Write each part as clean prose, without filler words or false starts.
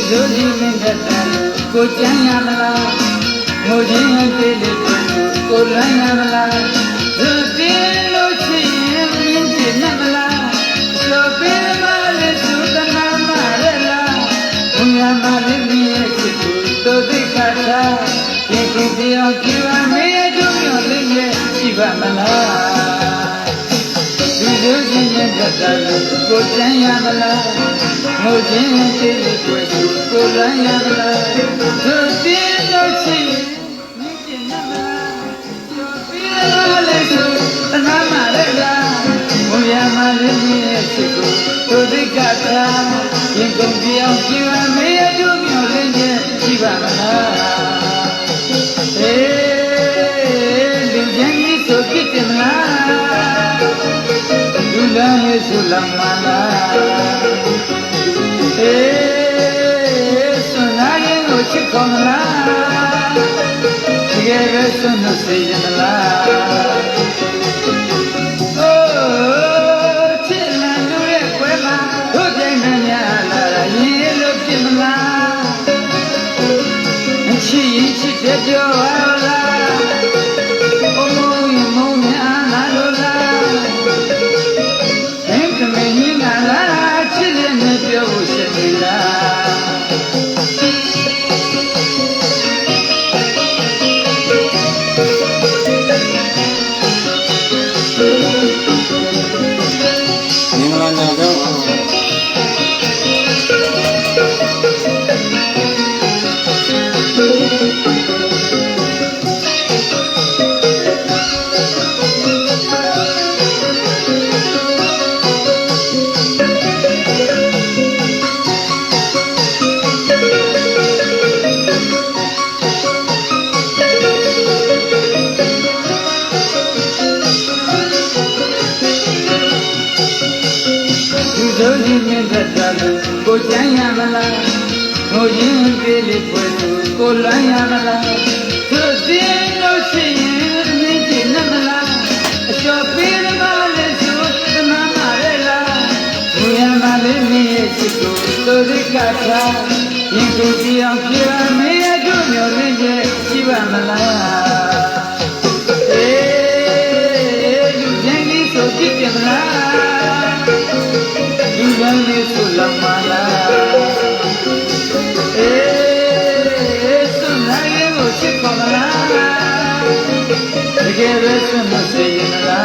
Jodi mengata ko jaya mala mujhe tele ko raya mala jodi lo chiye minje namala so pe male sudana marela unya male miye chitu to dikata ye kiyo kiwa me jo myo linge chiba mala Jodi mengata ko jaya mala mujhe tele ko raya mala jodi lo chiye minje namala so pe male sudana marela unya male miye chitu to dikata ye kiyo kiwa me jo myo linge chiba mala Lujangi so kitimla Dulane sulamala Sunaye no chikomla Tigere sunu seyanla Oh chilandu re kwema Ujena nyala Yelo kimla Chi chi te jo ala Jodi mengata ko jaya mala mujhe tele ko raya mala jodi lo chiye minje namala so pe male sudana marela unya male miye chitu to dikata ye kiyo kiwa me jo myo linge chiba mala Lujangi so kitimla Dulane sulamala Sunaye no chikomla Tigere sunu seyanla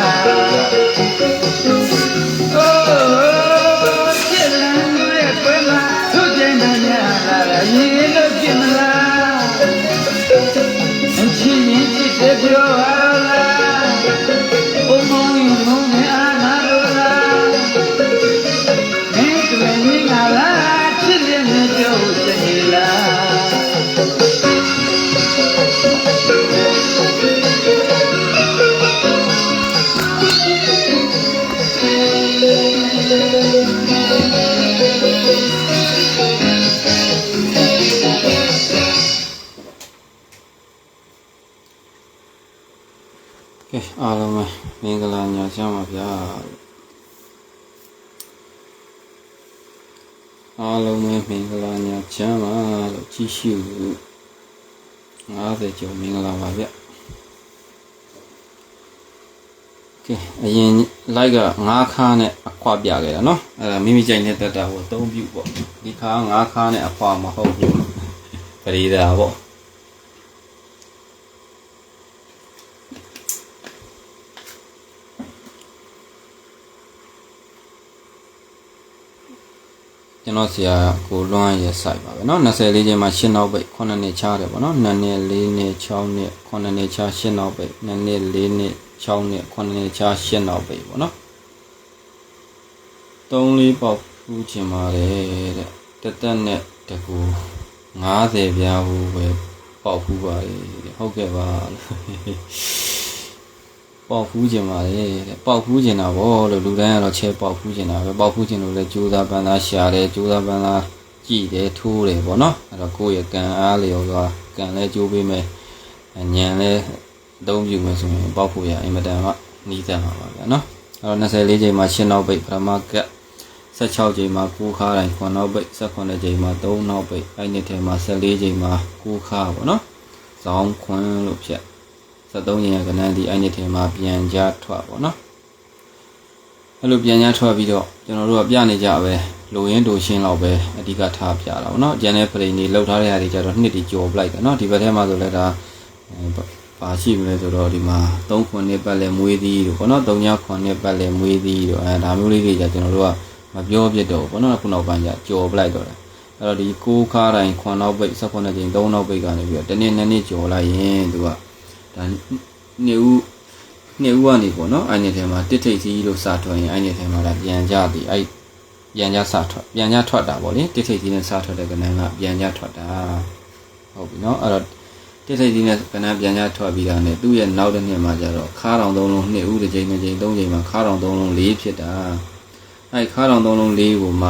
Oh chilandu re kwema Ujena nyala Yelo kimla Chi te jo alaအားလုံးပဲမင်္ဂလာညချမ်းပါဗျာအားလုံးပဲမင်္ဂလာညချမ်းပါလို့ကြည့်ရှု50ကျော်မင်္ဂလာပါဗျကဲအရင်လိုက်က5ခါနဲ့အခွာပြခဲ့တာเนาะအဲ့ဒါမိမိကြိုက်တဲ့တက်တာကိုအသုံးပြုပေါ့ဒီခါ5ခါနဲ့အခွာမဟုတ်ဘူးပရိဒါပေါ့ကျွန်တော်ဆရာကိုလွမ်းရဲ့ site ပါပဲเนาะ24ချိန်မှာရှင်းနောက်ပိတ်9နှစ်ချားတယ်ပေါ့เนาะ2နှစ်4နှစ်6နှစ်9နှစ်ချားရှင်းနောက်ပိတ်2နှစ်4နှစ်6နှစ်9နှစ်ချားရှင်းနောက်ပိတ်ပေါ့เนาะ3-4ပေါက်ဖူးချင်ပါတယ်တဲ့တက်နဲ့တကူ50ပြားဘူးပဲပေါက်ဖူးပါလေဟုတ်ကဲ့ပါပေါက်ဖူးချင်ပါလေတဲ့ပေါက်ဖူးချင်တာဗောလို့လူတိုင်းကတော့ချဲပေါက်ဖူးချင်တာပဲပေါက်ဖူးချင်လို့လဲကြိုးစားပန်းသားရှာတယ်ကြိုးစားပန်းသားကြည့်တယ်ထိုးတယ်ဗောနော်အဲ့တော့ကိုယ့်ရဲ့ကံအားလျော်စွာကံလဲကြိုးပေးမယ်ညံလဲအသုံးပြုမယ်ဆိုရင်ပေါက်ဖို့ရအင်မတန်မှနီးစပ်မှာပါဗျာနော်အဲ့တော့24ချိန်မှာရှင်းနောက်ပိတ်ပထမက 16ချိန်မှာ9ခါတိုင်း9နောက်ပိတ်18ချိန်မှာ3နောက်ပိတ်အဲ့နှစ်ထဲမှာ14ချိန်မှာ9ခါပေါ့နော်ဇောင်းခွန်းလို့ဖြတ်73ချိန်ကဏ္ဍဒီအဲ့နှစ်ထဲမှာပြန်ကြထွက်ပေါ့နော်အဲ့လိုပြန်ကြထွက်ပြီးတော့ကျွန်တော်တို့ကပြနေကြပဲလိုရင်းတို့ရှင်းလောက်ပဲအဓိကထားပြတာပေါ့နော်ကျန်တဲ့ပရိနေလောက်ထားတဲ့ဟာတွေကြတော့နှစ်တီကြော်ပလိုက်တယ်နော်ဒီဘက်ထဲမှာဆိုလဲဒါပါရှိမလဲဆိုတော့ဒီမှာ3ခွန်းနှစ်ပတ်လဲမွေးသည်တို့ပေါ့နော်3ညခွန်းနှစ်ပတ်လဲမွေးသည်တို့ဒါမျိုးလေးတွေကြကျွန်တော်တို့ကမပြောပြတော့ဘောနော်ခုနောက်ပိုင်းကျကြော်ပလိုက်တော့တယ်အဲ့တော့ဒီ6ခါတိုင်း9နောက်ပိတ်18ချိန်3နောက်ပိတ်ကနေပြီးတော့တစ်နှစ်နှစ်နှစ်ကြော်လိုက်ရင်သူကဒါနှစ်ဦးကနေပေါ့နော်အဲ့ဒီထဲမှာတစ်ထိပ်စီးလို့စထွက်ရင်အဲ့ဒီထဲမှာဒါပြန်ကြသည်အဲ့ပြန်ကြစထွက်ပြန်ကြထွက်တာပေါ့လေတစ်ထိပ်စီးနဲ့စထွက်တဲ့ကဏ္ဍကပြန်ကြထွက်တာဟုတ်ပြီနော်အဲ့တော့တစ်ထိပ်စီးနဲ့ကဏ္ဍပြန်ကြထွက်ပြီးတာနဲ့သူ့ရဲ့နောက်တစ်နှစ်မှာကျတော့ခါတောင်3လုံး2ဦးတစ်ချိန်2ချိန်3ချိန်မှာခါတောင်3လုံး4ဖြစ်တာအဲ့ခါတောင်3လုံး4ကိုမှ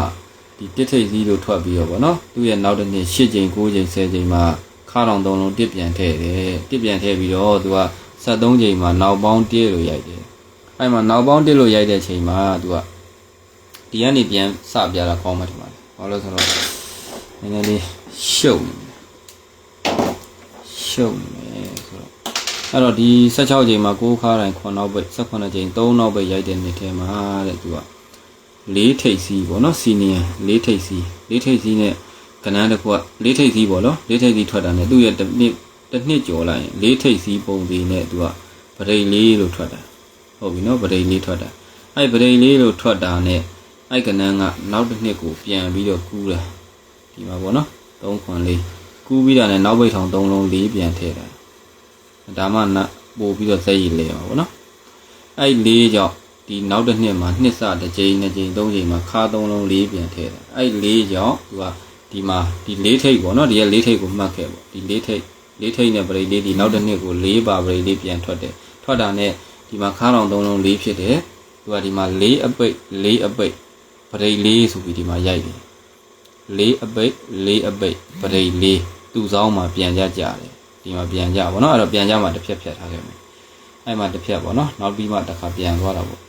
ဒီတစ်ထိပ်စီးလို့ထွက်ပြီးတော့ဗောနော်သူ့ရဲ့နောက်တစ်နှစ်8ချိန်9ချိန်10ချိန်မှာခါတောင်3လုံးတစ်ပြန်ထည့်တယ်တစ်ပြန်ထည့်ပြီးတော့သူက73ချိန်မှာနောက်ပေါင်း1လို့ရိုက်တယ်အဲ့မှာနောက်ပေါင်း1လို့ရိုက်တဲ့ချိန်မှာသူကဒီကနေပြန်စပြတာကောင်းမှထင်ပါတယ်ဘာလို့ဆိုတော့နည်းနည်းလေးရှုပ်နေဆိုတော့အဲ့တော့ဒီ16ချိန်မှာ9ခါတိုင်း9နောက်ပိတ်18ချိန်3နောက်ပိတ်ရိုက်တဲ့နှစ်ထဲမှာတဲ့သူက4ထိပ်စီးပေါ့နော်စီနီယံ4ထိပ်စီးနဲ့ကဏ္ဍတစ်ခုက4ထိပ်စီးပေါ့နော်4ထိပ်စီးထွက်တာနဲ့သူ့ရဲ့တစ်နှစ်ကျော်လိုက်ရင်4ထိပ်စီးပုံစံနဲ့သူကပရိတ်4လို့ထွက်တာဟုတ်ပြီနော်ပရိတ်4ထွက်တာအဲ့ပရိတ်4လို့ထွက်တာနဲ့အဲ့ကဏ္ဍကနောက်တစ်နှစ်ကိုပြန်ပြီးတော့ကူးတာဒီမှာပေါ့နော်3ခွန်4ကူးပြီးတာနဲ့နောက်ပိတ်ထောင်3လုံး4ပြန်ထည့်တာဒါမှပို့ပြီးတော့သက်ရည်လဲပါပေါ့နော်အဲ့4ကြောင့်ဒီနောက်တစ်နှစ်မှာနှစ်စတစ်ကြိမ်2ကြိမ်3ကြိမ်မှာခါ3လုံး4ပြန်ထည့်တာအဲ့4ကြောင့်သူကဒီမှာဒီ4ထိပ်ပေါ့နော်ဒီရဲ့4ထိပ်ကိုမှတ်ခဲ့ပေါ့ဒီ4ထိပ်နဲ့ပရိတ်4ဒီနောက်တစ်နှစ်ကို4ပါပရိတ်4ပြန်ထွက်တယ်ထွက်တာနဲ့ဒီမှာခါတောင်3လုံး4ဖြစ်တယ်သူကဒီမှာ4အပိတ်ပရိတ်4ဆိုပြီးဒီမှာရိုက်တယ်4အပိတ်ပရိတ်4သူ့ဆောင်မှာပြန်ကြတယ်ဒီမှာပြန်ကြပါတော့အဲ့တော့ပြန်ကြမှာတစ်ဖြတ်ဖြတ်ထားခဲ့မယ်အဲ့မှာတစ်ဖြတ်ပေါ့နော်နောက်ပြီးမှတစ်ခါပြန်သွားတာပေါ့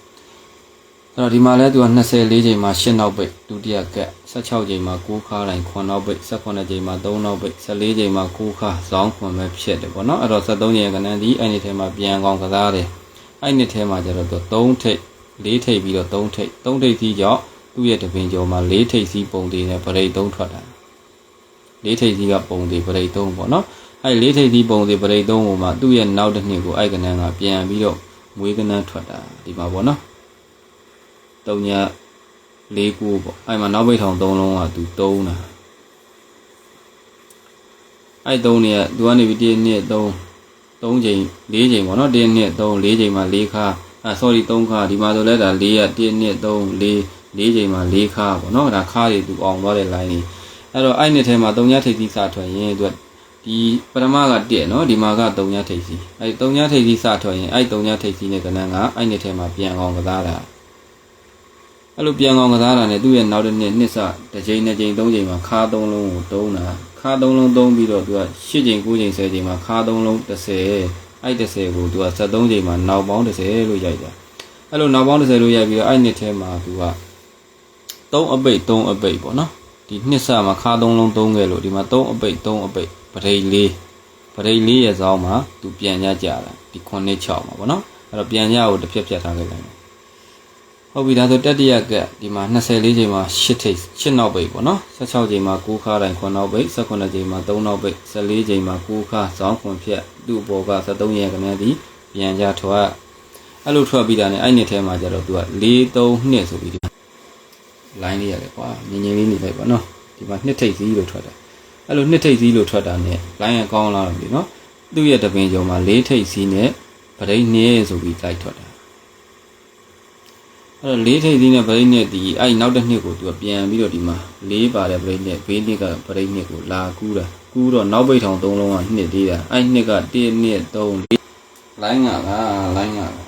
အဲ့တော့ဒီမှာလဲသူက24ချိန်မှာ8နောက်ပိတ်ဒုတိယကက်16ချိန်မှာ9ခါတိုင်း9နောက်ပိတ်18ချိန်မှာ3နောက်ပိတ်14ချိန်မှာ9ခါဇောင်းခွန်ပဲဖြစ်တယ်ပေါ့နော်အဲ့တော့73ချိန်ကဏ္ဍဒီအဲ့ဒီထဲမှာပြန်ကောင်းကစားတယ်အဲ့ဒီထဲမှာကျတော့သူ3ထိပ်4ထိပ်ပြီးတော့3ထိပ်စီးကြောင့်သူ့ရဲ့တပင်ကျော်မှာ4ထိပ်စီးပုံသေးနဲ့ပရိတ်3ထွက်တာ4ထိပ်စီးကပုံသေးပရိတ်3ပေါ့နော်အဲ့4ထိပ်စီးပုံသေးပရိတ်3ကိုမှသူ့ရဲ့နောက်တစ်နှစ်ကိုအဲ့ကဏ္ဍကပြန်ပြီးတော့မွေးကဏ္ဍထွက်တာဒီမှာပေါ့နော်3ည4ကိုပေါ့အဲ့မှာနောက်ပိတ်ထောင်3လုံးကသူ3တာအဲ့3เนี่ยသူကနေပြီး1နှစ်3ချိန်4ချိန်ပေါ့နော်1နှစ်3 4ချိန်မှာ4ခါsorry 3ခါဒီမှာဆိုလဲဒါ4က1နှစ်3 4ချိန်မှာ4ခါပေါ့နော်ဒါခါတွေသူအောင်သွားတဲ့ line ကြီးအဲ့တော့အဲ့နှစ်ထဲမှာ3ညထိပ်စီးစထွက်ရင်သူဒီပထမက1နော်ဒီမှာက3ညထိပ်စီးအဲ့3ညထိပ်စီးစထွက်ရင်အဲ့3ညထိပ်စီးနဲ့ကဏ္ဍကအဲ့နှစ်ထဲမှာပြန်အောင်ကစားတာအဲ့လိုပြန်အောင်ကစားတာနဲ့သူ့ရဲ့နောက်တစ်နှစ်စတစ်ချိန်2ချိန်3ချိန်မှာခါ3လုံးကိုတုံးတာခါ3လုံးတုံးပြီးတော့သူက8ချိန်9ချိန်10ချိန်မှာခါ3လုံး30အဲ့30ကိုသူက73ချိန်မှာနောက်ပေါင်း30လို့ရိုက်တာအဲ့လိုနောက်ပေါင်း30လို့ရိုက်ပြီးတော့အဲ့နှစ်ထဲမှာသူက3အပိတ်ပေါ့နော်ဒီနှစ်စမှာခါ3လုံး3ခဲ့လို့ဒီမှာ3အပိတ်ပရိတ်4ရဲ့ဇောင်းမှာသူပြန်ကြတာဒီ9နှစ်6မှာပေါ့နော်အဲ့တော့ပြန်ကြကိုတစ်ဖြတ်ဖြတ်ထားခဲ့လိုက်ဟုတ်ပြီဒါဆိုတတိယကဒီမှာ24ချိန်မှာ8နောက်ပိတ်ပေါ့နော်16ချိန်မှာ9ခါတိုင်း9နောက်ပိတ်18ချိန်မှာ3နောက်ပိတ်14ချိန်မှာ9ခါဇောင်းခွန်ဖြတ်သူ့ဘောက73ရဲ့ကဏ္ဍဒီပြန်ကြထွက်အဲ့လိုထွက်ပြီးတာနဲ့အဲ့နှစ်ထဲမှာကျတော့သူက4-3-2ဆိုပြီးဒီ line လေးရတယ်ကွာငင်းလေးနေလိုက်ပါနော်ဒီမှာနှစ်ထိပ်စီးလို့ထွက်တာအဲ့လိုနှစ်ထိပ်စီးလို့ထွက်တာနဲ့ line ကကောင်းလာတယ်ပြီနော်သူ့ရဲ့တပင်ကျော်မှာ4ထိပ်စီးနဲ့ပရိတ်2ဆိုပြီးလိုက်ထွက်တာအဲ့တော့4ထိပ်စီးနဲ့ပရိတ်2ဒီအဲ့နောက်တစ်နှစ်ကိုသူကပြန်ပြီးတော့ဒီမှာ4ပါတယ်ပရိတ်2ဘေးနှစ်ကပရိတ်2ကိုလာကူးတော့နောက်ပိတ်ထောင်3လုံးကနှစ်သေးတာအဲ့နှစ်က1 2 3 4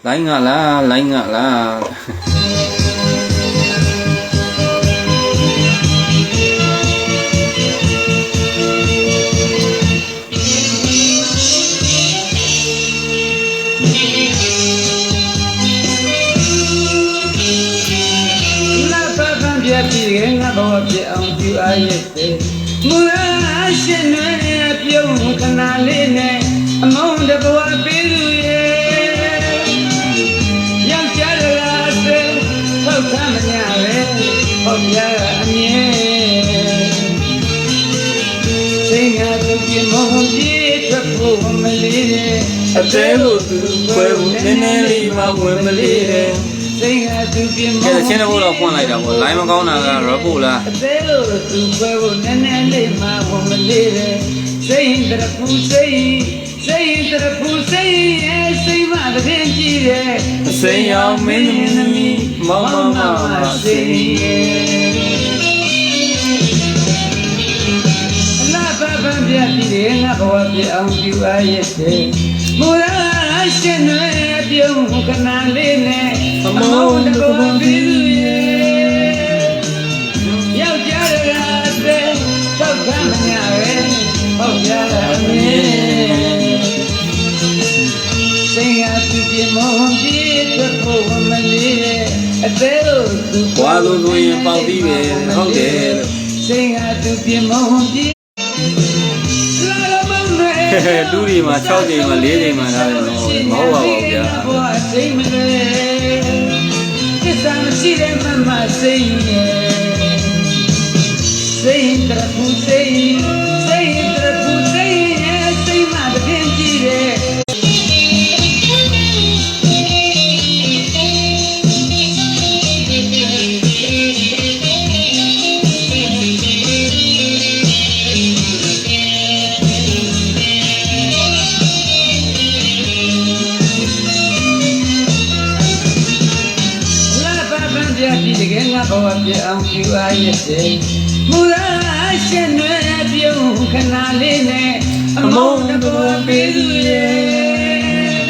line ကလားလိုင်းကလား ပြီးခဲ့ငါဘဝပြအောင်ပြအားရဲ့တဲ့မူရရှင်နွယ်ပြုံးခဏလေးနဲ့အမောင်းတဘဝပေးသူရဲ့ယောက်ျားလားစေထောက်ထားမညာပဲဟောပြအမြဲစိတ်ငါသူပြမောင်းပြေထွက်ဖို့မလေးတဲ့အသေးလို့သူခွဲဖို့နည်းနည်းလေးမှဝင်မလေးတဲ့စိတ်ငါသူပြမောင်း ကဲချင်းတော့တော့ဖွင့်လိုက်တာပေါ့ line မကောင်းတာက report လား အသေးလို့သူခွဲဖို့နည်းနည်းလေးမှဝင်မလေးတဲ့စိတ်တရဖူးစိတ်မတည်ကြည့်တဲ့ အစိမ်းရောင်မင်းသမီးမောင်မစိတ်အလားပပန်းပြပြီးတဲ့ငါဘဝပြအောင်ပြအားရဲ့တဲ့မူရာရှင်တွေပြုံးခဏလေးနဲ့အမောင်းတဘောပြီးသူရဲ့ယောက်ျားတွေကတဲ့သောက်ခံမညာပဲဟောပြရမယ်စိတ်ဟာသူပြမောင်းပြေထွက်ဖို့မလေးတဲ့အသေးလို့သူ ဘွာလို့ဆိုရင်ပေါက်ပြီးပဲဟုတ်တယ်လို့ စိတ်ဟာသူပြမောင်းပြေလာမမေ လူတွေမှာ6ချိန်မှာ4ချိန်မှာထားတယ်နော်မဟုတ်ပါဘူးဗျာ ဘဝစိတ်မလဲသစ္စာမရှိတဲ့မမစိတ်ရဲ့စိတ်တရဖူးစိတ်ရဲ့စိတ်မတည်ကြည့်တဲ့တကယ်ငါဘဝပြအောင်ပြအားရဲ့တဲ့မူရာရှင်တွေပြုံးခဏလေးနဲ့အမောင်းတဘောပေးသူရဲ့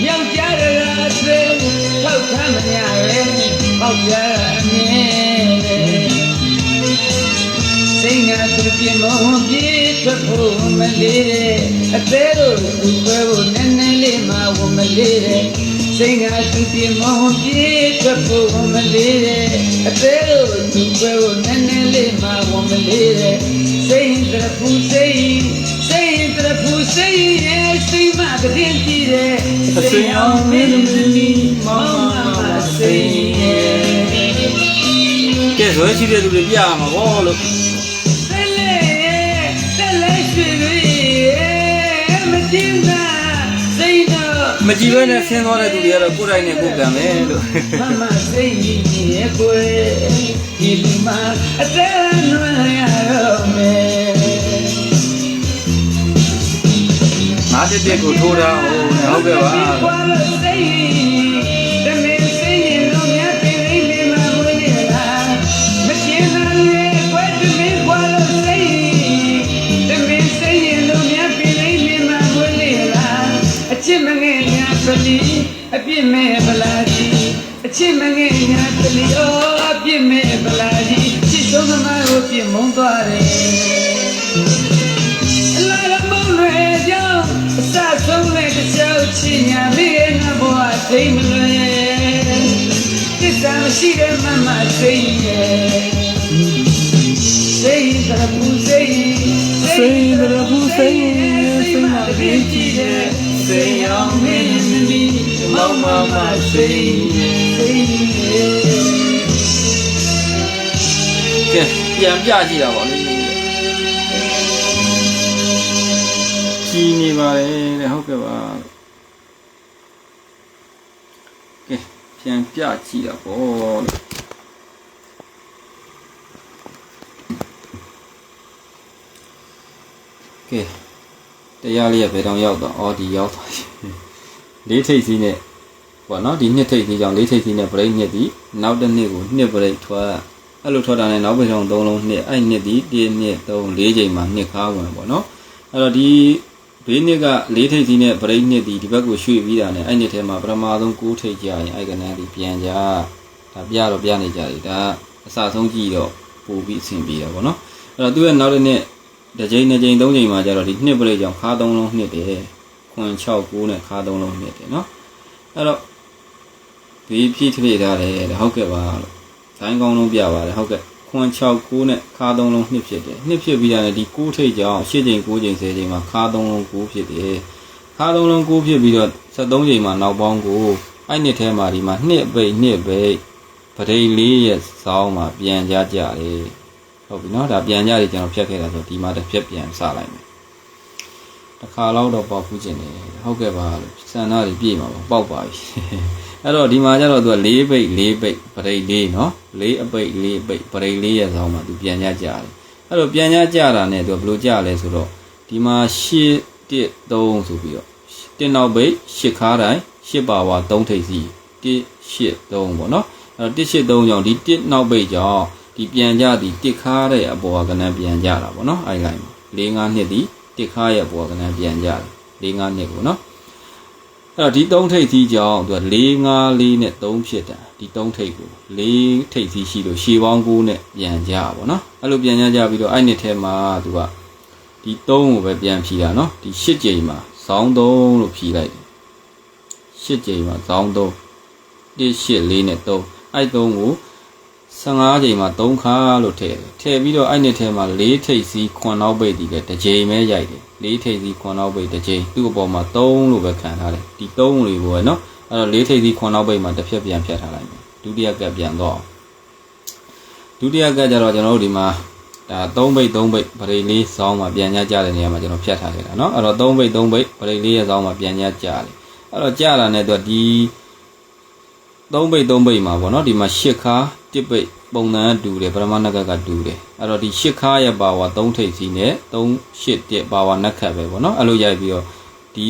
ယောက်ျားတွေကစေထောက်ထားမညာပဲဟောက်ပြအမြဲစိတ်ငါသူပြမောင်းပြေထွက်ဖို့မလေးတဲ့အသေးလို့သူခွဲဖို့နည်းနည်းလေးမှဝမလေးတဲ့စိတ်ငါသူပြမောင်းပြေထွက်ဖို့မလေးတဲ့အသေးလို့သူခွဲဖို့နည်းနည်းလေးမှဝမလေးတဲ့စိတ်တရဖူးစိတ်ရဲ့စိတ်မတည်ကြည့်တဲ့စိတ်အောင်မင်းသမီးမောင်မစိတ်ရဲ့ကဲဆိုရင်ရှိတဲ့လူတွေပြရမှာပေါ့လို့ မကြည့်ပဲနဲ့ဆင်းသွားတဲ့သူတွေကတော့ကိုယ်တိုင်နဲ့ကိုယ်ကံပဲလို့မမစိတ်ရဲ့ကိုယ်ဒီလူမအသက်နွယ်ရတော့မယ်ငါတက်ကိုထိုးတာဟုတ်ကဲ့ပါအပြစ်မဲ့ဗလာကြီးအချစ်မငယ်ညာတလီအော်အပြစ်မဲ့ဗလာကြီးချစ်ဆုံးသမားကိုပြစ်မုန်းသွားတယ်အလားရမုန်းတွေကြောင့်အစဆုံးနဲ့တခြားချစ်ညာလေးရဲ့ငါဘဝထိမလွယ်သစ္စာမရှိတဲ့မမစိတ်ရဲ့စိတ်တရဖူးစိတ်မတည်ကြည့်တဲ့စိတ်အောင်မင်းသမီးမောင်မစိတ်ကဲပြန်ပြကြည့်တာပေါ့လေကြီးနေပါတယ်တဲ့ဟုတ်ကဲ့ပါကဲပြန်ပြကြည့်တာပေါ့ကဲတရားလေးကဘယ်တော့ရောက်တော့အော်ဒီရောက်သွားပြီလေးထိပ်စီးနဲ့ပေါ့နော်ဒီနှစ်ထိပ်စီးကြောင့်လေးထိပ်စီးနဲ့ break နှစ်ဒီနောက်တစ်နှစ်ကိုနှစ် break ထွက်အဲ့လိုထွက်တာနဲ့နောက်ပိတ်ဆောင်3လုံးနှစ်အဲ့နှစ်ဒီ1နှစ်3 4ချိန်မှာနှစ်ခါဝင်ပေါ့နော်အဲ့တော့ဒီဘေးနှစ်ကလေးထိပ်စီးနဲ့ break နှစ်ဒီဘက်ကိုရွှေ့ပြီးတာနဲ့အဲ့နှစ်ထဲမှာပထမဆုံး6ထိပ်ကြာရင်အဲ့ကနန်းဒီပြန်ကြဒါပြတော့ပြနေကြတယ်ဒါအစဆုံးကြည့်တော့ပို့ပြီးအဆင်ပြေတာပေါ့နော်အဲ့တော့သူရဲ့နောက်တစ်နှစ်တစ်ချိန်2ချိန်3ချိန်မှာကျတော့ဒီနှစ် break ကြောင့်ခါ3လုံးနှစ်တယ်ခွန်6 9နဲ့ခါ3လုံးနှစ်တယ်နော်အဲ့တော့ဘေးဖြည့်ထည့်ထားတယ်ဟုတ်ကဲ့ပါလို့ ဇိုင်းကောင်းလုံးပြပါတယ်ဟုတ်ကဲ့ခွန်6 9နဲ့ခါ3လုံးနှစ်ဖြစ်တယ်နှစ်ဖြစ်ပြီးရတယ်ဒီ9ထိပ်ကြောင်8ချိန်9ချိန်10ချိန်မှာခါ3လုံး9ဖြစ်တယ်ခါ3လုံး9ဖြစ်ပြီးတော့73ချိန်မှာနောက်ပေါင်းကိုအဲ့နှစ်ထဲမှာဒီမှာ2အပိတ်2ပိတ်ပရိ4ရဲ့စောင်းမှာပြန်ကြကြတယ်ဟုတ်ပြီနော်ဒါပြန်ကြတယ်ကျွန်တော်ဖြတ်ခဲ့တာဆိုဒီမှာတစ်ဖြတ်ပြန်စလိုက်မယ်တစ်ခါလောက်တော့ပေါက်ဖူးခြင်းတယ်ဟုတ်ကဲ့ပါလို့စံသားတွေပြည့်မှာပေါက်ပါပြီအဲ့တော့ဒီမှာကျတော့သူက4ပိတ်4ပိတ်ပရိ4နော်4အပိတ်4ပိတ်ပရိ4ရဲ့စောင်းမှာသူပြန်ကြကြတယ်အဲ့တော့ပြန်ကြကြတာနဲ့သူကဘယ်လိုကြလဲဆိုတော့ဒီမှာ8 1 3ဆိုပြီးတော့1နောက်ပိတ်8ခါတိုင်း8ပါဝါ3ထိပ်စီ1 8 3ပေါ့နော်အဲ့တော့1 8 3ကြောင့်ဒီ1နောက်ပိတ်ကြောင့်ဒီပြန်ကြသည်1ခါတဲ့အပေါ်ကကနန်းပြန်ကြတာပေါ့နော်အဲ့လိုက်မှာ4 5နှစ်ဒီ1ခါရဲ့ပေါ်ကနန်းပြန်ကြတယ်4 5နှစ်ကိုနော်အဲ့တော့ဒီ3ထိပ်စီကြောင့်သူက4 5 4နဲ့3ဖြစ်တာဒီ3ထိပ်ကို4ထိပ်စီရှိလို့ရှေးပေါင်း9နဲ့ပြန်ကြပါပေါ့နော်အဲ့လိုပြန်ကြပြီးတော့အဲ့နှစ်ထဲမှာသူကဒီ3ကိုပဲပြန်ဖြီးတာနော်ဒီ8ကြိမ်မှာဇောင်း3လို့ဖြီးလိုက်တယ်8ကြိမ်မှာဇောင်း3 1 8 4နဲ့3အဲ့3ကို15ကြိမ်မှာ3ခါလို့ထည့်တယ်ထည့်ပြီးတော့အဲ့နှစ်ထဲမှာ4ထိပ်စီ9နောက်ပိတ်ဒီလေတစ်ကြိမ်ပဲရိုက်တယ်4ထိပ်စီ9နောက်ပိတ်တစ်ကြိမ်သူ့အပေါ်မှာ3လို့ပဲခံထားတယ်ဒီ3လေးကိုပဲเนาะအဲ့တော့4ထိပ်စီ9နောက်ပိတ်မှာတစ်ဖြတ်ပြန်ဖြတ်ထားလိုက်မယ်ဒုတိယကပ်ပြန်တော့ဒုတိယကပ်ကျတော့ကျွန်တော်တို့ဒီမှာဒါ3ပိတ်3ပိတ်ပရိလေးစောင်းမှာပြန်ကြတဲ့နေရာမှာကျွန်တော်ဖြတ်ထားခဲ့တာเนาะအဲ့တော့3ပိတ်3ပိတ်ပရိလေးရဲ့စောင်းမှာပြန်ကြတယ်အဲ့တော့ကြာလာတဲ့တော့ဒီ3ပိတ်3ပိတ်မှာပေါ့เนาะဒီမှာ8ခါ1ပိတ်ပုံစံတူတယ်ပရမနကတူတယ်အဲ့တော့ဒီ8ခါရဲ့ပါဝါ3ထိပ်စီနဲ့3 8 1ပါဝါနက်ခတ်ပဲပေါ့နော်အဲ့လိုရိုက်ပြီးတော့ဒီ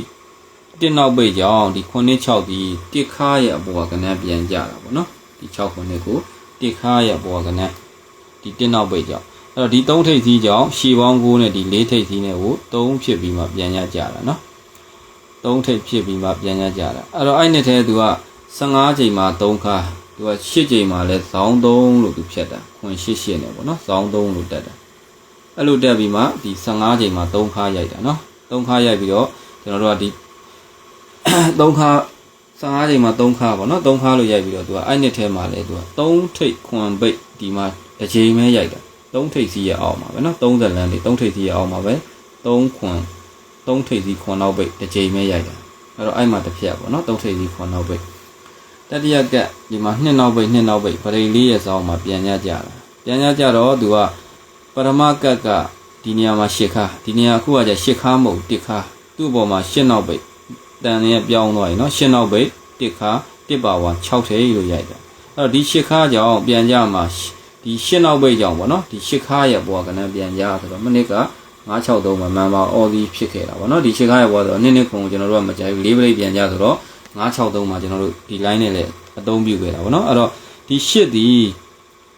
1နောက်ပိတ်ကြောင့်ဒီ9 6ဒီ1ခါရဲ့အပေါ်ကနန်းပြန်ကြတာပေါ့နော်ဒီ6 9ကို1ခါရဲ့အပေါ်ကနန်းဒီ1နောက်ပိတ်ကြောင့်အဲ့တော့ဒီ3ထိပ်စီကြောင့်ရှည်ပေါင်း9နဲ့ဒီ4ထိပ်စီနဲ့ကို3ဖြစ်ပြီးမှပြန်ကြတာနော်3ထိပ်ဖြစ်ပြီးမှပြန်ကြတာအဲ့တော့အဲ့နှစ်ထဲသူက15ချိန်မှာ3ခါသူက8ကြိမ်မှာလဲဇောင်း3လို့သူဖြတ်တာခွန်8 8နဲ့ပေါ့နော်ဇောင်း3လို့တက်တာအဲ့လိုတက်ပြီးမှဒီ15ကြိမ်မှာ3ခါရိုက်တာနော်3ခါရိုက်ပြီးတော့ကျွန်တော်တို့ကဒီ3ခါ15ကြိမ်မှာ3ခါပေါ့နော်3ခါလို့ရိုက်ပြီးတော့သူကအဲ့နှစ်ထဲမှာလဲသူက3ထိပ်ခွန်ပိတ်ဒီမှာတစ်ကြိမ်ပဲရိုက်တာ3ထိပ်စီရအောင်ပါပဲနော်30လမ်းလေး3ထိပ်စီရအောင်ပါပဲ3ခွန်3ထိပ်စီခွန်နောက်ပိတ်တစ်ကြိမ်ပဲရိုက်တာအဲ့တော့အဲ့မှာတစ်ဖြတ်ပေါ့နော်3ထိပ်စီခွန်နောက်ပိတ်တတိယကပ်ဒီမှာ2နောက်ပိတ်2နောက်ပိတ်ပရိလေးရဲ့စောင်းမှာပြန်ကြတာပြန်ကြတော့သူကပရမကပ်ကဒီနေရာမှာ8ခါဒီနေရာအခုကကျ8ခါမဟုတ်1ခါသူ့အပေါ်မှာ8နောက်ပိတ်တန်ရဲ့ပြောင်းသွားပြီနော်8နောက်ပိတ်1ခါ1ပါဝါ6ထိပ်လို့ရိုက်တာအဲ့တော့ဒီ8ခါကြောင့်ပြန်ကြမှာဒီ8နောက်ပိတ်ကြောင့်ပေါ့နော်ဒီ8ခါရဲ့ပေါ်ကလည်းပြန်ကြဆိုတော့မိနစ်က963မှာမှန်ပါအော်ဒီဖြစ်ခဲ့တာပေါ့နော်ဒီ8ခါရဲ့ပေါ်ဆိုတော့နှစ်ခုကိုကျွန်တော်တို့ကမကြိုက်ဘူး4ပိတ်ပြန်ကြဆိုတော့963မှာကျွန်တော်တို့ဒီ line နဲ့လည်းအသုံးပြုခဲ့တာဗောနော်အဲ့တော့ဒီ8ဒီ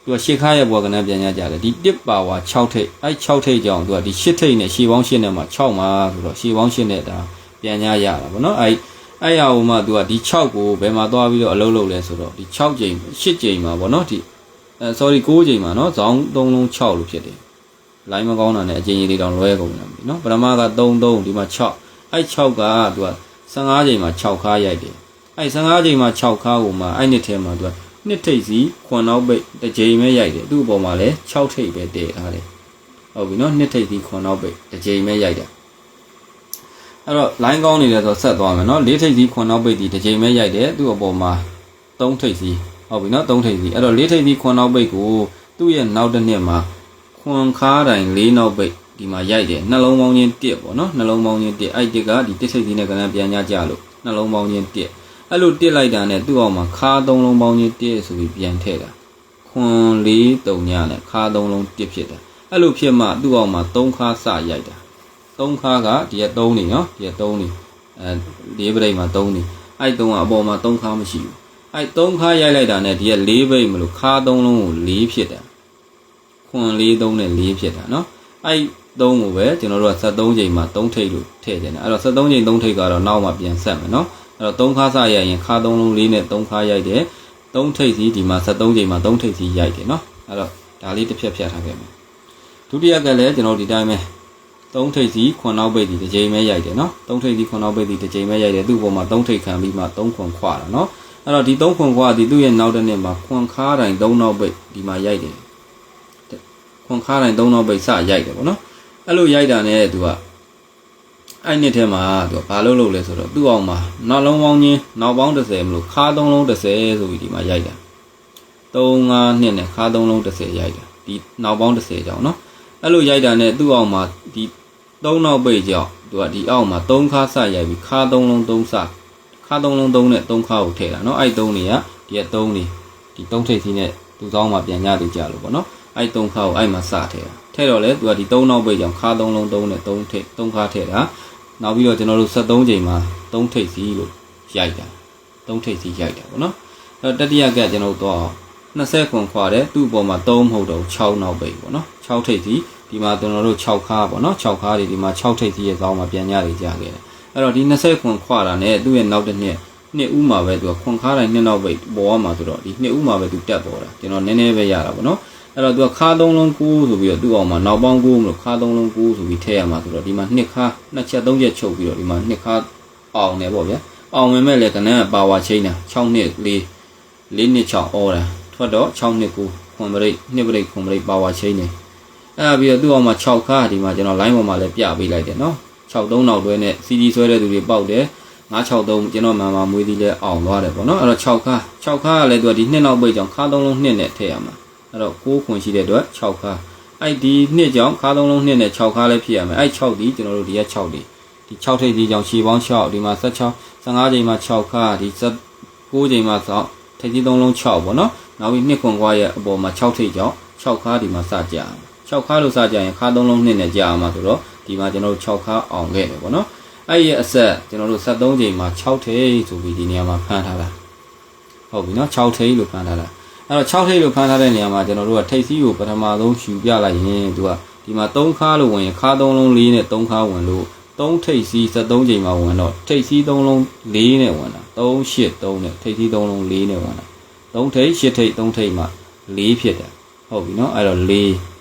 သူက8ခါရဲ့ပေါ်ကနန်းပြန်ကြတယ်ဒီ1ပါဝါ6ထိပ်အဲ့6ထိပ်ကြောင့်သူကဒီ8ထိပ်နဲ့ရှည်ပေါင်း8နဲ့မှာ6မှာဆိုတော့ရှည်ပေါင်း8နဲ့ဒါပြန်ကြရတာဗောနော်အဲ့ဟာဟိုမှာသူကဒီ6ကိုဘယ်မှာသွားပြီးတော့အလုပ်လုပ်လဲဆိုတော့ဒီ6ကြိမ်8ကြိမ်မှာဗောနော်ဒီsorry 9ကြိမ်မှာနော်ဇောင်း3လုံး6လို့ဖြစ်တယ် line မကောင်းတာနဲ့အကျဉ်းကြီးလေးတောင်လွဲကုန်တယ်နော်ပထမက3ဒီမှာ6အဲ့6ကသူက15ကြိမ်မှာ6ခါရိုက်တယ်အဲ့15ကြိမ်မှာ6ခါကိုမှအဲ့နှစ်ထဲမှာသူကနှစ်ထိပ်စီခွန်နောက်ပိတ်တစ်ကြိမ်ပဲရိုက်တယ်သူ့အပေါ်မှာလည်း6ထိပ်ပဲတည်ထားတယ်ဟုတ်ပြီနော်နှစ်ထိပ်စီခွန်နောက်ပိတ်တစ်ကြိမ်ပဲရိုက်တာအဲ့တော့ line ကောင်းနေတယ်ဆိုဆက်သွားမယ်နော်4ထိပ်စီခွန်နောက်ပိတ်ဒီတစ်ကြိမ်ပဲရိုက်တယ်သူ့အပေါ်မှာ3ထိပ်စီဟုတ်ပြီနော်3ထိပ်စီအဲ့တော့4ထိပ်စီခွန်နောက်ပိတ်ကိုသူ့ရဲ့နောက်တစ်နှစ်မှာခွန်ခါတိုင်း4နောက်ပိတ်ဒီမှာရိုက်တယ်နှလုံးပေါင်းချင်း1ပေါ့နော်နှလုံးပေါင်းချင်း1အဲ့1ကဒီတစ်ထိပ်စီနဲ့ကနန်းပြန်ကြလို့နှလုံးပေါင်းချင်း1အဲ့လို1လိုက်တာနဲ့သူ့အောင်မှာခါ3လုံးပေါင်းချင်း1ဆိုပြီးပြန်ထည့်တာခွန်4 3ညနဲ့ခါ3လုံး1ဖြစ်တာအဲ့လိုဖြစ်မှသူ့အောင်မှာ3ခါစရိုက်တာ3ခါကဒီက3နေနော်ဒီက3နေ၄ပိတ်မှာ3နေအဲ့3ကအပေါ်မှာ3ခါမရှိဘူးအဲ့3ခါရိုက်လိုက်တာနဲ့ဒီက4ပိတ်မလို့ခါ3လုံးကို4ဖြစ်တာခွန်4 3နဲ့4ဖြစ်တာနော်အဲ့3ကိုပဲကျွန်တော်တို့က73ချိန်မှာ3ထိပ်လို့ထည့်ကြတယ်အဲ့တော့73ချိန်3ထိပ်ကတော့နောက်မှပြန်ဆက်မယ်နော်အဲ့တော့3ခါစရိုက်ရင်ခါ3လုံး4နဲ့3ခါရိုက်တယ်3ထိပ်စီဒီမှာ73ချိန်မှာ3ထိပ်စီရိုက်တယ်နော်အဲ့တော့ဒါလေးတစ်ဖြတ်ဖြတ်ထားခဲ့မယ်ဒုတိယကလည်းကျွန်တော်ဒီတိုင်းပဲ3ထိပ်စီခွန်နောက်ပိတ်ဒီတစ်ချိန်ပဲရိုက်တယ်နော်3ထိပ်စီခွန်နောက်ပိတ်ဒီတစ်ချိန်ပဲရိုက်တယ်သူ့ပေါ်မှာ3ထိပ်ခံပြီးမှ3ခွန်ခွာတာနော် အဲ့တော့ဒီ3ခွန်ခွာဒီသူ့ရဲ့နောက်တစ်နှစ်မှာခွန်ခါတိုင်း3နောက်ပိတ်ဒီမှာရိုက်တယ်ခွန်ခါတိုင်း3နောက်ပိတ်စရိုက်တယ်ပေါ့နော်အဲ့လိုရိုက်တာနဲ့သူကအဲ့နှစ်ထဲမှာသူကဘာလုပ်လဲဆိုတော့သူ့အောင်မှာနောက်လုံးပေါင်းချင်းနောက်ပေါင်း30မလို့ခါ3လုံး30ဆိုပြီးဒီမှာရိုက်တာ3-5နှစ်နဲ့ခါ3လုံး30ရိုက်တာဒီနောက်ပေါင်း30ကြောင်နော်အဲ့လိုရိုက်တာနဲ့သူ့အောင်မှာဒီ3နောက်ပိတ်ကြောင်သူကဒီအောက်မှာ3ခါစရိုက်ပြီးခါ3လုံး3စခါ3လုံး3နဲ့3ခါကိုထည့်တာနော်အဲ့3တွေကဒီက3တွေဒီ3ထိပ်စီးနဲ့သူ့ဆောင်မှာပြန်ညတူကြလို့ပေါ့နော်အဲ့3ခါကိုအဲ့မှာစထည့်တာထည့်တော့လေသူကဒီ3နောက်ပိတ်ကြောင်ခါ3လုံး3နဲ့3ထိပ်3ခါထည့်တာနောက်ပြီးတော့ကျွန်တော်တို့73ချိန်မှာ3ထိပ်စီးလို့ရိုက်တာ3ထိပ်စီးရိုက်တာပေါ့နော်အဲ့တတိယကကျွန်တော်တို့တော့20ခွန်ခွာတယ်သူ့အပေါ်မှာ3မဟုတ်တော့6နောက်ပိတ်ပေါ့နော်6ထိပ်စီးဒီမှာကျွန်တော်တို့6ခါပေါ့နော်6ခါတွေဒီမှာ6ထိပ်စီးရဲ့ဇောင်းမှာပြန်ညတွေကြာခဲ့တယ်အဲ့တော့ဒီ20ခွန်ခွာတာနဲ့သူ့ရဲ့နောက်တစ်နှစ်ဥမှာပဲသူကခွန်ခါတိုင်းနှစ်နောက်ပိတ်ပေါ်ရမှာဆိုတော့ဒီနှစ်ဥမှာပဲသူတက်ပေါ်တာကျွန်တော်နည်းနည်းပဲရတာပေါ့နော်အဲ့တော့သူကခါ3လုံး9ဆိုပြီးတော့သူ့အောင်မှာနောက်ပေါင်း9မလို့ခါ3လုံး9ဆိုပြီးထည့်ရမှာဆိုတော့ဒီမှာ2ခါ2ချက်3ချက်ချုပ်ပြီးတော့ဒီမှာ2ခါအောင်တယ်ပေါ့ဗျာအောင်ဝင်မဲ့လေကနန်းပါဝါချင်းတာ6နှစ်4 4နှစ်6အော်တာထွက်တော့6နှစ်9ခွန်ပရိတ်2ပရိတ်ခွန်ပရိတ်ပါဝါချင်းနေအဲ့ပြီးတော့သူ့အောင်မှာ6ခါဒီမှာကျွန်တော် line ပေါ်မှာလည်းပြပေးလိုက်တယ်နော်63နောက်တွဲနဲ့ CD ဆွဲတဲ့သူတွေပေါက်တယ်963ကျွန်တော်မှန်မှမွေးသီးလဲအောင်သွားတယ်ပေါ့နော်အဲ့တော့6ခါကလည်းသူကဒီနှစ်နောက်ပိတ်ကြောင့်ခါ3လုံး2နဲ့ထည့်ရမှာအဲ့တော့9ခွန်ရှိတဲ့အတွက်6ခါအဲ့ဒီနှစ်ကြောင့်ခါ3လုံး2နဲ့6ခါလည်းဖြစ်ရမယ်အဲ့6ဒီကျွန်တော်တို့ဒီက6ဒီ6ထိပ်ဒီကြောင့်ရှည်ပေါင်း6ဒီမှာ16 15ချိန်မှာ6ခါဒီ9ချိန်မှာထိပ်ဒီ3လုံး6ပေါ့နော်နောက်ပြီးနှစ်ခွန်ခွာရဲ့အပေါ်မှာ6ထိပ်ကြောင့်6ခါဒီမှာစကြ6ခါလို့စကြရင်ခါ3လုံး2နဲ့ကြာမှာဆိုတော့ဒီမှာကျွန်တော်တို့6ခါအောင်ခဲ့တယ်ပေါ့နော်အဲ့ရဲ့အဆက်ကျွန်တော်တို့73ချိန်မှာ6ထိပ်ဆိုပြီးဒီနေရာမှာဖမ်းထားတာဟုတ်ပြီနော်6ထိပ်လို့ဖမ်းထားတာအဲ့တော့6ထိပ်လို့ဖမ်းထားတဲ့နေရာမှာကျွန်တော်တို့ကထိပ်စီးကိုပထမဆုံးယူပြလိုက်ရင်သူကဒီမှာ3ခါလို့ဝင်ရင်ခါ3လုံး4နဲ့3ခါဝင်လို့3ထိပ်စီး73ချိန်မှာဝင်တော့ထိပ်စီး3လုံး4နဲ့ဝင်တာ3 8 3နဲ့ထိပ်စီး3လုံး4နဲ့ဝင်တာ3ထိပ်8ထိပ်3ထိပ်မှာ4ဖြစ်တယ်ဟုတ်ပြီနော်အဲ့တော့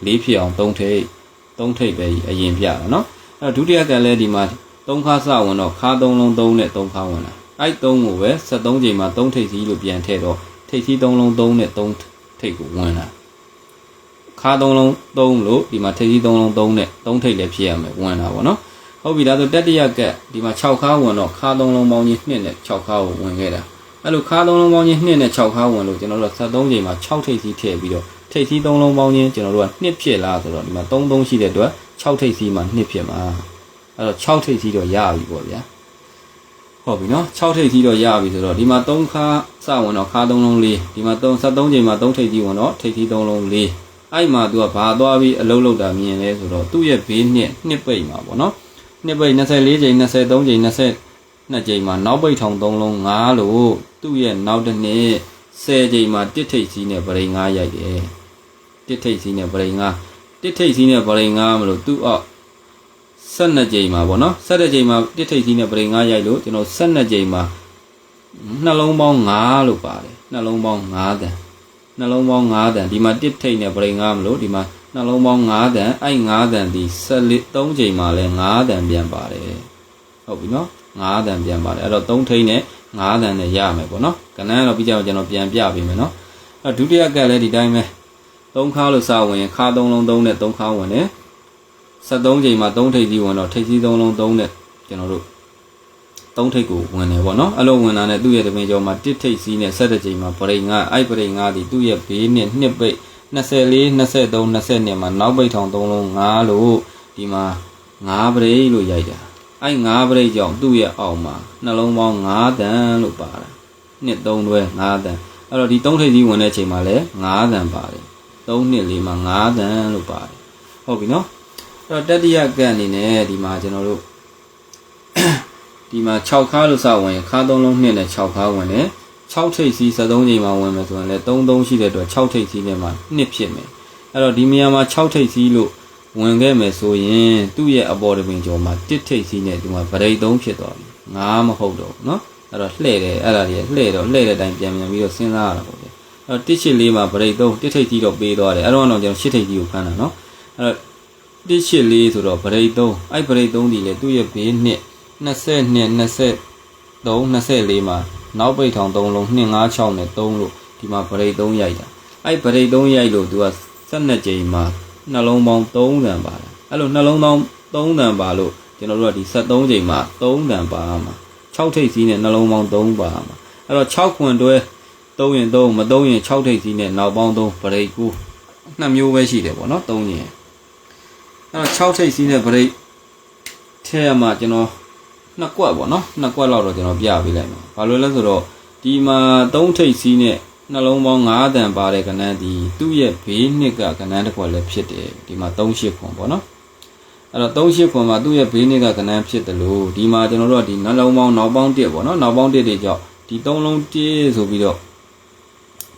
4ဖြစ်အောင်3ထိပ်ပဲအရင်ပြတာနော်အဲ့တော့ဒုတိယကလည်းဒီမှာ3ခါစဝင်တော့ခါ3လုံး3နဲ့3ခါဝင်တာအဲ့3ကိုပဲ73ချိန်မှာ3ထိပ်စီးလို့ပြန်ထည့်တော့ထိပ်စီး3လုံး3နဲ့3ထိပ်ကိုဝင်တာခါ3လုံး3လို့ဒီမှာထိပ်စီး3လုံး3နဲ့3ထိပ်လည်းဖြစ်ရမယ်ဝင်တာပေါ့နော်ဟုတ်ပြီဒါဆိုတတိယကဒီမှာ6ခါဝင်တော့ခါ3လုံးပေါင်းချင်း2နဲ့6ခါကိုဝင်ခဲ့တာအဲ့လိုခါ3လုံးပေါင်းချင်း2နဲ့6ခါဝင်လို့ကျွန်တော်တို့73ချိန်မှာ6ထိပ်စီးထည့်ပြီးတော့ထိပ်စီး3လုံးပေါင်းချင်းကျွန်တော်တို့က2ဖြစ်လားဆိုတော့ဒီမှာ3ရှိတဲ့အတွက်6ထိပ်စီးမှာ2ဖြစ်မှာအဲ့တော့6ထိပ်စီးတော့ရပြီပေါ့ဗျာဟုတ်ပြီနော်6ထိပ်စီးတော့ရပြီဆိုတော့ဒီမှာ3ခါစဝင်တော့ခါ3လုံး4ဒီမှာ73ချိန်မှာ3ထိပ်စီးဝင်တော့ထိပ်စီး3လုံး4အဲ့မှာသူကဘာသွားပြီးအလုံးလောက်တာမြင်လဲဆိုတော့သူ့ရဲ့ဘေးနှစ်ပိတ်မှာပေါ့နော်နှစ်ပိတ်24ချိန်23ချိန်22ချိန်မှာနောက်ပိတ်ထောင်3လုံး5လို့သူ့ရဲ့နောက်တစ်နှစ်10ချိန်မှာတစ်ထိပ်စီးနဲ့ပရိန်5ရိုက်တယ်တစ်ထိပ်စီးနဲ့ပရိန်5တစ်ထိပ်စီးနဲ့ပရိန်5မလို့သူ့အောက်12ချိန်မှာပေါ့နော်17ချိန်မှာတစ်ထိပ်စီးနဲ့ပရိန်5ရိုက်လို့ကျွန်တော်12ချိန်မှာနှလုံးပေါင်း5လို့ပါတယ်နှလုံးပေါင်း5တန်နှလုံးပေါင်း5တန်ဒီမှာတစ်ထိပ်နဲ့ပရိန်5မလို့ဒီမှာနှလုံးပေါင်း5တန်အဲ့5တန်ဒီ13ချိန်မှာလဲ5တန်ပြန်ပါတယ်ဟုတ်ပြီနော်5တန်ပြန်ပါတယ်အဲ့တော့3ထိပ်နဲ့5တန်နဲ့ရမယ်ပေါ့နော်ကဏ္ဍတော့ပြီးကြတော့ကျွန်တော်ပြန်ပြပေးမယ်နော်အဲ့ဒုတိယကလည်းဒီတိုင်းပဲ3ခါလို့စဝင်ရင်ခါ3လုံး3နဲ့3ခါဝင်တယ်73ချိန်မှာ3ထိပ်စီးဝင်တော့ထိပ်စီး3လုံး3နဲ့ကျွန်တော်တို့3ထိပ်ကိုဝင်တယ်ပေါ့နော်အဲ့လိုဝင်တာနဲ့သူ့ရဲ့တပင်ကျော်မှာ1ထိပ်စီးနဲ့17ချိန်မှာပရိန်5အဲ့ပရိန်5ဒီသူ့ရဲ့ဘေးနဲ့2ပိတ်24 23 22မှာနောက်ပိတ်ထောင်3လုံး5လို့ဒီမှာ5ပရိတ်လို့ရိုက်တာအဲ့5ပရိတ်ကြောင့်သူ့ရဲ့အောက်မှာနှလုံးပေါင်း5တန်လို့ပါတာ2 3တွဲ5တန်အဲ့တော့ဒီ3ထိပ်စီးဝင်တဲ့အချိန်မှာလည်း5တန်ပါတယ်3နှစ်4မှာ5တန်လို့ပါတယ်ဟုတ်ပြီနော်အဲ့တော့တတိယကအနေနဲ့ဒီမှာကျွန်တော်တို့ဒီမှာ6ခါလို့စဝင်ခါ3လုံး2နဲ့6ခါဝင်တယ်6ထိပ်စီး73ချိန်မှာဝင်မယ်ဆိုရင်လည်း3ရှိတဲ့အတွက်6ထိပ်စီးနဲ့မှ2ဖြစ်မယ်အဲ့တော့ဒီနေရာမှာ6ထိပ်စီးလို့ဝင်ခဲ့မယ်ဆိုရင်သူ့ရဲ့အပေါ်တပင်ကျော်မှာ1ထိပ်စီးနဲ့ဒီမှာဗရိတ်3ဖြစ်သွားပြီ9မဟုတ်တော့ဘူးเนาะအဲ့တော့လှဲ့တယ်အဲ့ဒါကြီးလှဲ့တဲ့အတိုင်းပြန်ပြီးတော့စဉ်းစားရတာပေါ့ဗျအဲ့တော့1ချစ်လေးမှာဗရိတ်3 1ထိပ်စီးတော့ပေးသွားတယ်အဲ့တော့ကျွန်တော်8ထိပ်စီးကိုဖမ်းတာเนาะအဲ့တော့1ချစ်လေးဆိုတော့ဗရိတ်3အဲ့ဗရိတ်3ဒီလေသူ့ရဲ့ဘေးနှစ်22 20 24မှာနောက်ပိတ်ထောင်3လုံး256နဲ့3လို့ဒီမှာဗရိတ်3ရိုက်တာအဲ့ဗရိတ်3ရိုက်လို့သူက12ကြိမ်မှာနှလုံးပေါင်း3တန်ပါလားအဲ့လိုနှလုံးပေါင်း3တန်ပါလို့ကျွန်တော်တို့ကဒီ73ကြိမ်မှာ3တန်ပါမှာ6ထိပ်စီးနဲ့နှလုံးပေါင်း3ပါမှာအဲ့တော့6ခွန်တွဲ3ရင်3မ3ရင်6ထိပ်စီးနဲ့နောက်ပေါင်း3ဗရိတ်9နှစ်မျိုးပဲရှိတယ်ပေါ့နော်3ရင်အဲ့တော့6ထိပ်စီးနဲ့ဗရိတ်ထဲမှာကျွန်တော်နှစ်ကွက်ပေါ့နော်နှစ်ကွက်လောက်တော့ကျွန်တော်ပြပေးလိုက်မှာဘာလို့လဲဆိုတော့ဒီမှာ3ထိပ်စီးနဲ့နှလုံးပေါင်း9တန်ပါတဲ့ကဏ္ဍဒီသူ့ရဲ့ဘေးနှစ်ကကဏ္ဍတစ်ခွက်လည်းဖြစ်တယ်ဒီမှာ38ခွန်ပေါ့နော်အဲ့တော့38ခွန်မှာသူ့ရဲ့ဘေးနှစ်ကကဏ္ဍဖြစ်တယ်လို့ဒီမှာကျွန်တော်တို့ကဒီနှလုံးပေါင်းနောက်ပေါင်း1ပေါ့နော်နောက်ပေါင်း1တွေကြောင့်ဒီ3လုံး1ဆိုပြီးတော့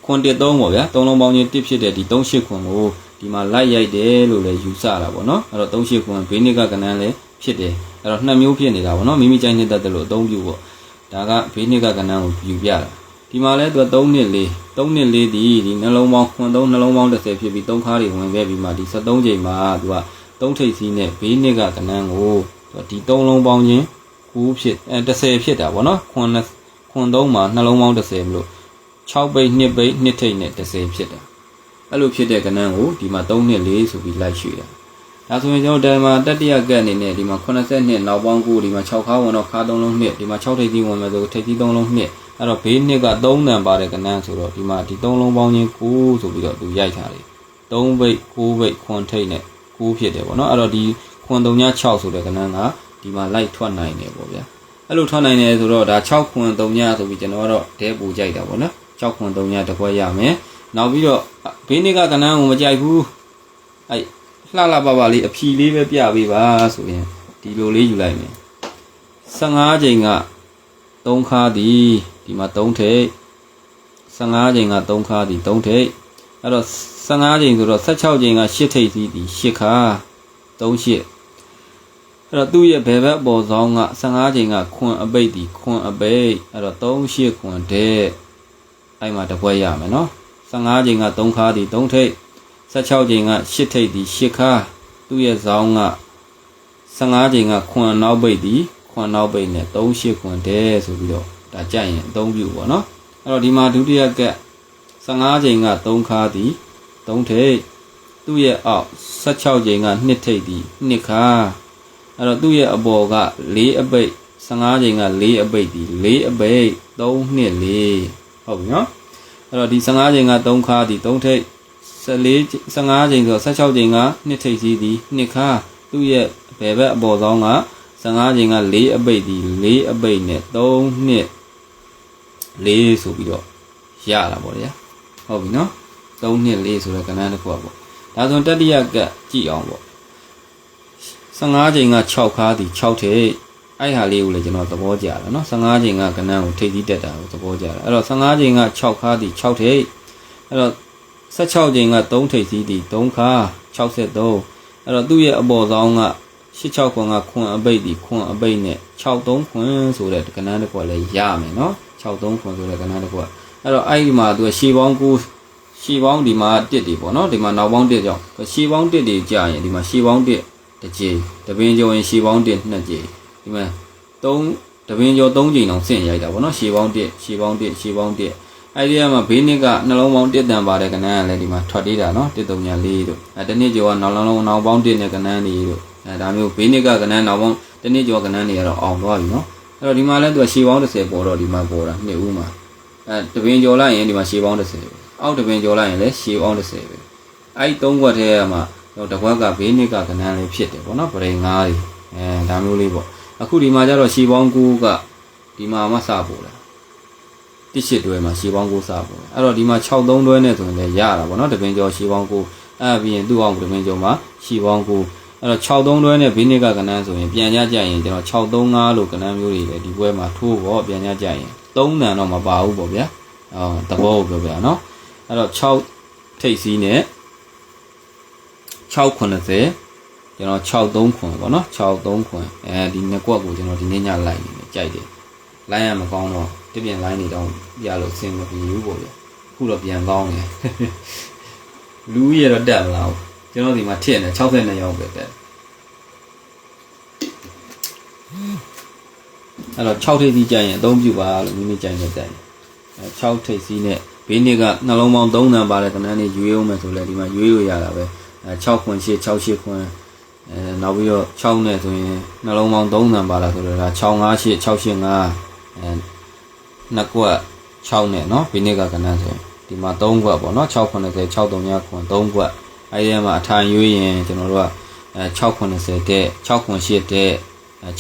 ခွန်1 3ပေါ့ဗျာ3လုံးပေါင်းချင်း1ဖြစ်တဲ့ဒီ38ခွန်ကိုဒီမှာလိုက်ရိုက်တယ်လို့လည်းယူဆတာပေါ့နော်အဲ့တော့38ခွန်ဘေးနှစ်ကကဏ္ဍလည်းဖြစ်တယ်အဲ့တော့နှစ်မျိုးဖြစ်နေတာပေါ့နော်မိမိကြိုက်နေတဲ့တက်လို့အသုံးပြုပေါ့ဒါကဘေးနှစ်ကကဏ္ဍကိုယူပြတာဒီမှာလဲသူက3နှစ်4ဒီနှလုံးပေါင်းခွန်3နှလုံးပေါင်း30ဖြစ်ပြီး3ခါတွေဝင်ခဲ့ပြီးမှဒီ73ချိန်မှာသူက3ထိပ်စီးနဲ့ဘေးနှစ်ကကဏ္ဍကိုဒီ3လုံးပေါင်းချင်း9ဖြစ်30ဖြစ်တာပေါ့နော်ခွန်3မှာနှလုံးပေါင်း30မလို့6ပိတ်2ပိတ်2ထိပ်နဲ့30ဖြစ်တာအဲ့လိုဖြစ်တဲ့ကဏ္ဍကိုဒီမှာ3နှစ်4ဆိုပြီးလိုက်ရွှေ့တာဒါဆိုရင်ကျွန်တော်ဒီမှာတတိယကက်အနေနဲ့ဒီမှာ80နှစ်နောက်ပေါင်း9ဒီမှာ6ခါဝင်တော့ခါ3လုံးနှစ်ဒီမှာ6ထိပ်စီးဝင်မယ်ဆိုထိပ်စီး3လုံးနှစ်အဲ့တော့ဘေးနှစ်က3တန်ပါတဲ့ကဏ္ဍဆိုတော့ဒီမှာဒီ3လုံးပေါင်းချင်း9ဆိုပြီးတော့သူရိုက်ထားတယ်3ပိတ်9ပိတ်ခွန်ထိပ်နဲ့9ဖြစ်တယ်ပေါ့နော်အဲ့တော့ဒီခွန်36ဆိုတဲ့ကဏ္ဍကဒီမှာလိုက်ထွက်နိုင်တယ်ပေါ့ဗျာအဲ့လိုထွက်နိုင်တယ်ဆိုတော့ဒါ6ခွန်3ဆိုပြီးကျွန်တော်ကတော့ဒဲပူကြိုက်တာပေါ့နော်6ခွန်3တစ်ခွက်ရမယ်နောက်ပြီးတော့ဘေးနှစ်ကကဏ္ဍကိုမကြိုက်ဘူးအဲ့လှလှပပလေးအဖြီလေးပဲပြပေးပါဆိုရင်ဒီလိုလေးယူလိုက်မယ်15ချိန်က3ခါသည်ဒီမှာ3ထိပ်15ချိန်က3ခါသည်3ထိပ်အဲ့တော့15ချိန်ဆိုတော့16ချိန်က8ထိပ်စီးသည်8ခါ38အဲ့တော့သူ့ရဲ့ဘယ်ဘက်ပေါ်ဆောင်က15ချိန်ကခွန်အပိတ်သည်ခွန်အပိတ်အဲ့တော့38ခွန်တဲ့အဲ့မှာတစ်ပွဲရမယ်နော်15ချိန်က3ခါသည်3ထိပ်16ချိန်က8ထိပ်သည်8ခါသူ့ရဲ့ဆောင်က15ချိန်ကခွန်နောက်ပိတ်သည်ခွန်နောက်ပိတ်နဲ့38ခွန်တဲ့ဆိုပြီးတော့ဒါကြိုက်ရင်အသုံးပြုပေါ့နော်အဲ့တော့ဒီမှာဒုတိယကက်15ချိန်က3ခါသည်3ထိပ်သူ့ရဲ့အောက်16ချိန်က2ထိပ်သည်2ခါအဲ့တော့သူ့ရဲ့အပေါ်က4အပိတ်15ချိန်က4အပိတ်သည်4အပိတ်3 2 4ဟုတ်ပြီနော်အဲ့တော့ဒီ15ချိန်က3ခါသည်3ထိပ်15ချိန်ဆို16ချိန်က2ထိပ်စီးသည်2ခါသူ့ရဲ့ဘယ်ဘက်အပေါ်ဆောင်က15ချိန်က4အပိတ်သည်4အပိတ်နဲ့3 2 4ဆိုပြီးတော့ရတာပေါ့ဗျာဟုတ်ပြီနော်3 2 4ဆိုတဲ့ကဏ္ဍတစ်ခုပါပေါ့ဒါဆိုတတိယကကြည့်အောင်ပေါ့15ချိန်က6ခါသည်6ထိပ်အဲ့ဟာလေးကိုလည်းကျွန်တော်သဘောကျတယ်နော်15ချိန်ကကဏ္ဍကိုထိပ်ပြီးတက်တာကိုသဘောကျတယ်အဲ့တော့15ချိန်က6ခါသည်6ထိပ်အဲ့တော့16ချိန်က3ထိပ်စီးသည်3ခါ63အဲ့တော့သူ့ရဲ့အပေါ်ဆောင်က86ခွန်ကခွန်အပိတ်သည်ခွန်အပိတ်နဲ့63ခွန်ဆိုတဲ့ကဏ္ဍတစ်ခုလည်းရမယ်နော်63ခွန်ဆိုတဲ့ကဏ္ဍတစ်ခုအဲ့တော့အဲ့ဒီမှာသူရှေးပေါင်း9ရှေးပေါင်းဒီမှာ1တွေပေါ့နော်ဒီမှာနောက်ပေါင်း1ကြောင့်ရှေးပေါင်း1တွေကြာရင်ဒီမှာရှေးပေါင်း1တစ်ကြိမ်တပင်းကျော်ရင်ရှေးပေါင်း1 2ကြိမ်ဒီမှာ3တပင်းကျော်3ကြိမ်အောင်ဆင့်ရိုက်တာပေါ့နော်ရှေးပေါင်း1ရှေးပေါင်း1ရှေးပေါင်း1အဲ့ဒီမှာဘေးနှစ်ကနှလုံးပေါင်း1တန်ပါတဲ့ကဏ္ဍကလည်းဒီမှာထွက်သေးတာနော်1 3 4တို့အဲ့တနည်းကျော်ကနောက်ပေါင်း1နဲ့ကဏ္ဍနေတို့အဲဒါမျိုးဘေးနှစ်ကကဏ္ဍနောက်ပေါင်းတနည်းကျော်ကဏ္ဍနေရတော့အောင်သွားပြီနော်အဲ့တော့ဒီမှာလည်းသူကရှေးပေါင်း30ပေါ်တော့ဒီမှာပေါ်တာ2ဦးမှာအဲတပင်းကျော်လိုက်ရင်ဒီမှာရှေးပေါင်း30အောက်တပင်းကျော်လိုက်ရင်လည်းရှေးပေါင်း30ပဲအဲ့ဒီ3ခွက်ထဲမှာတော့တစ်ခွက်ကဘေးနှစ်ကကဏ္ဍလေးဖြစ်တယ်ပေါ့နော်ပရိန်9တွေအဲဒါမျိုးလေးပေါ့အခုဒီမှာကျတော့ရှေးပေါင်း9ကဒီမှာမှစပေါ်လာတစ်ရှစ်တွဲမှာရှေးပေါင်း9စပေါ်လာအဲ့တော့ဒီမှာ63တွဲနဲ့ဆိုရင်လည်းရတာပေါ့နော်တပင်းကျော်ရှေးပေါင်း9အဲ့ပြီးရင်သူ့အောင်တပင်းကျော်မှာရှေးပေါင်း9အဲ့တော့63တွဲနဲ့ဘေးနှစ်ကကဏ္ဍဆိုရင်ပြန်ကြကြရင်ကျွန်တော်635လို့ကဏ္ဍမျိုးတွေလည်းဒီပွဲမှာထိုးပေါ့ပြန်ကြကြရင်3တန်တော့မပါဘူးပေါ့ဗျာသဘောကိုပြောပြနော်အဲ့တော့6ထိပ်စီးနဲ့690ကျွန်တော်63ခွန်ပေါ့နော်63ခွန်အဲဒီနှစ်ကွက်ကိုကျွန်တော်ဒီနေ့ညလိုက်နေတယ်ကြိုက်တယ်လိုင်းရမကောင်းတော့တပြန်လိုင်းနေတော့ပြလို့အဆင်မပြေဘူးပေါ့ဗျာအခုတော့ပြန်ကောင်းတယ်လူရတော့တက်မလားကျွန်တော်ဒီမှာထည့်နေ62ရောက်ပဲတက် အဲ့တော့6ထိပ်စီးကြရင်အသုံးပြုပါလို့မိမိကြိုင်တဲ့တိုင်6ထိပ်စီးနဲ့ဘေးနှစ်ကနှလုံးပေါင်း3တန်ပါတဲ့ကဏ္ဍနေရွေးအောင်မယ်ဆိုလဲဒီမှာရွေးလို့ရတာပဲ6ခွန်8 6 8ခွန်နောက်ပြီးတော့6နဲ့ဆိုရင်နှလုံးပေါင်း3တန်ပါလာဆိုတော့ဒါ6 5 8 6 8 5နှစ်ကွက်6နဲ့เนาะဘေးနှစ်ကကဏ္ဍဆိုရင်ဒီမှာ3ကွက်ပေါ့เนาะ6 90 6 3ခွန်3ကွက်အဲဒီထဲမှာအထိုင်ရွေးရင်ကျွန်တော်တို့က6 90တဲ့6ခွန်8တဲ့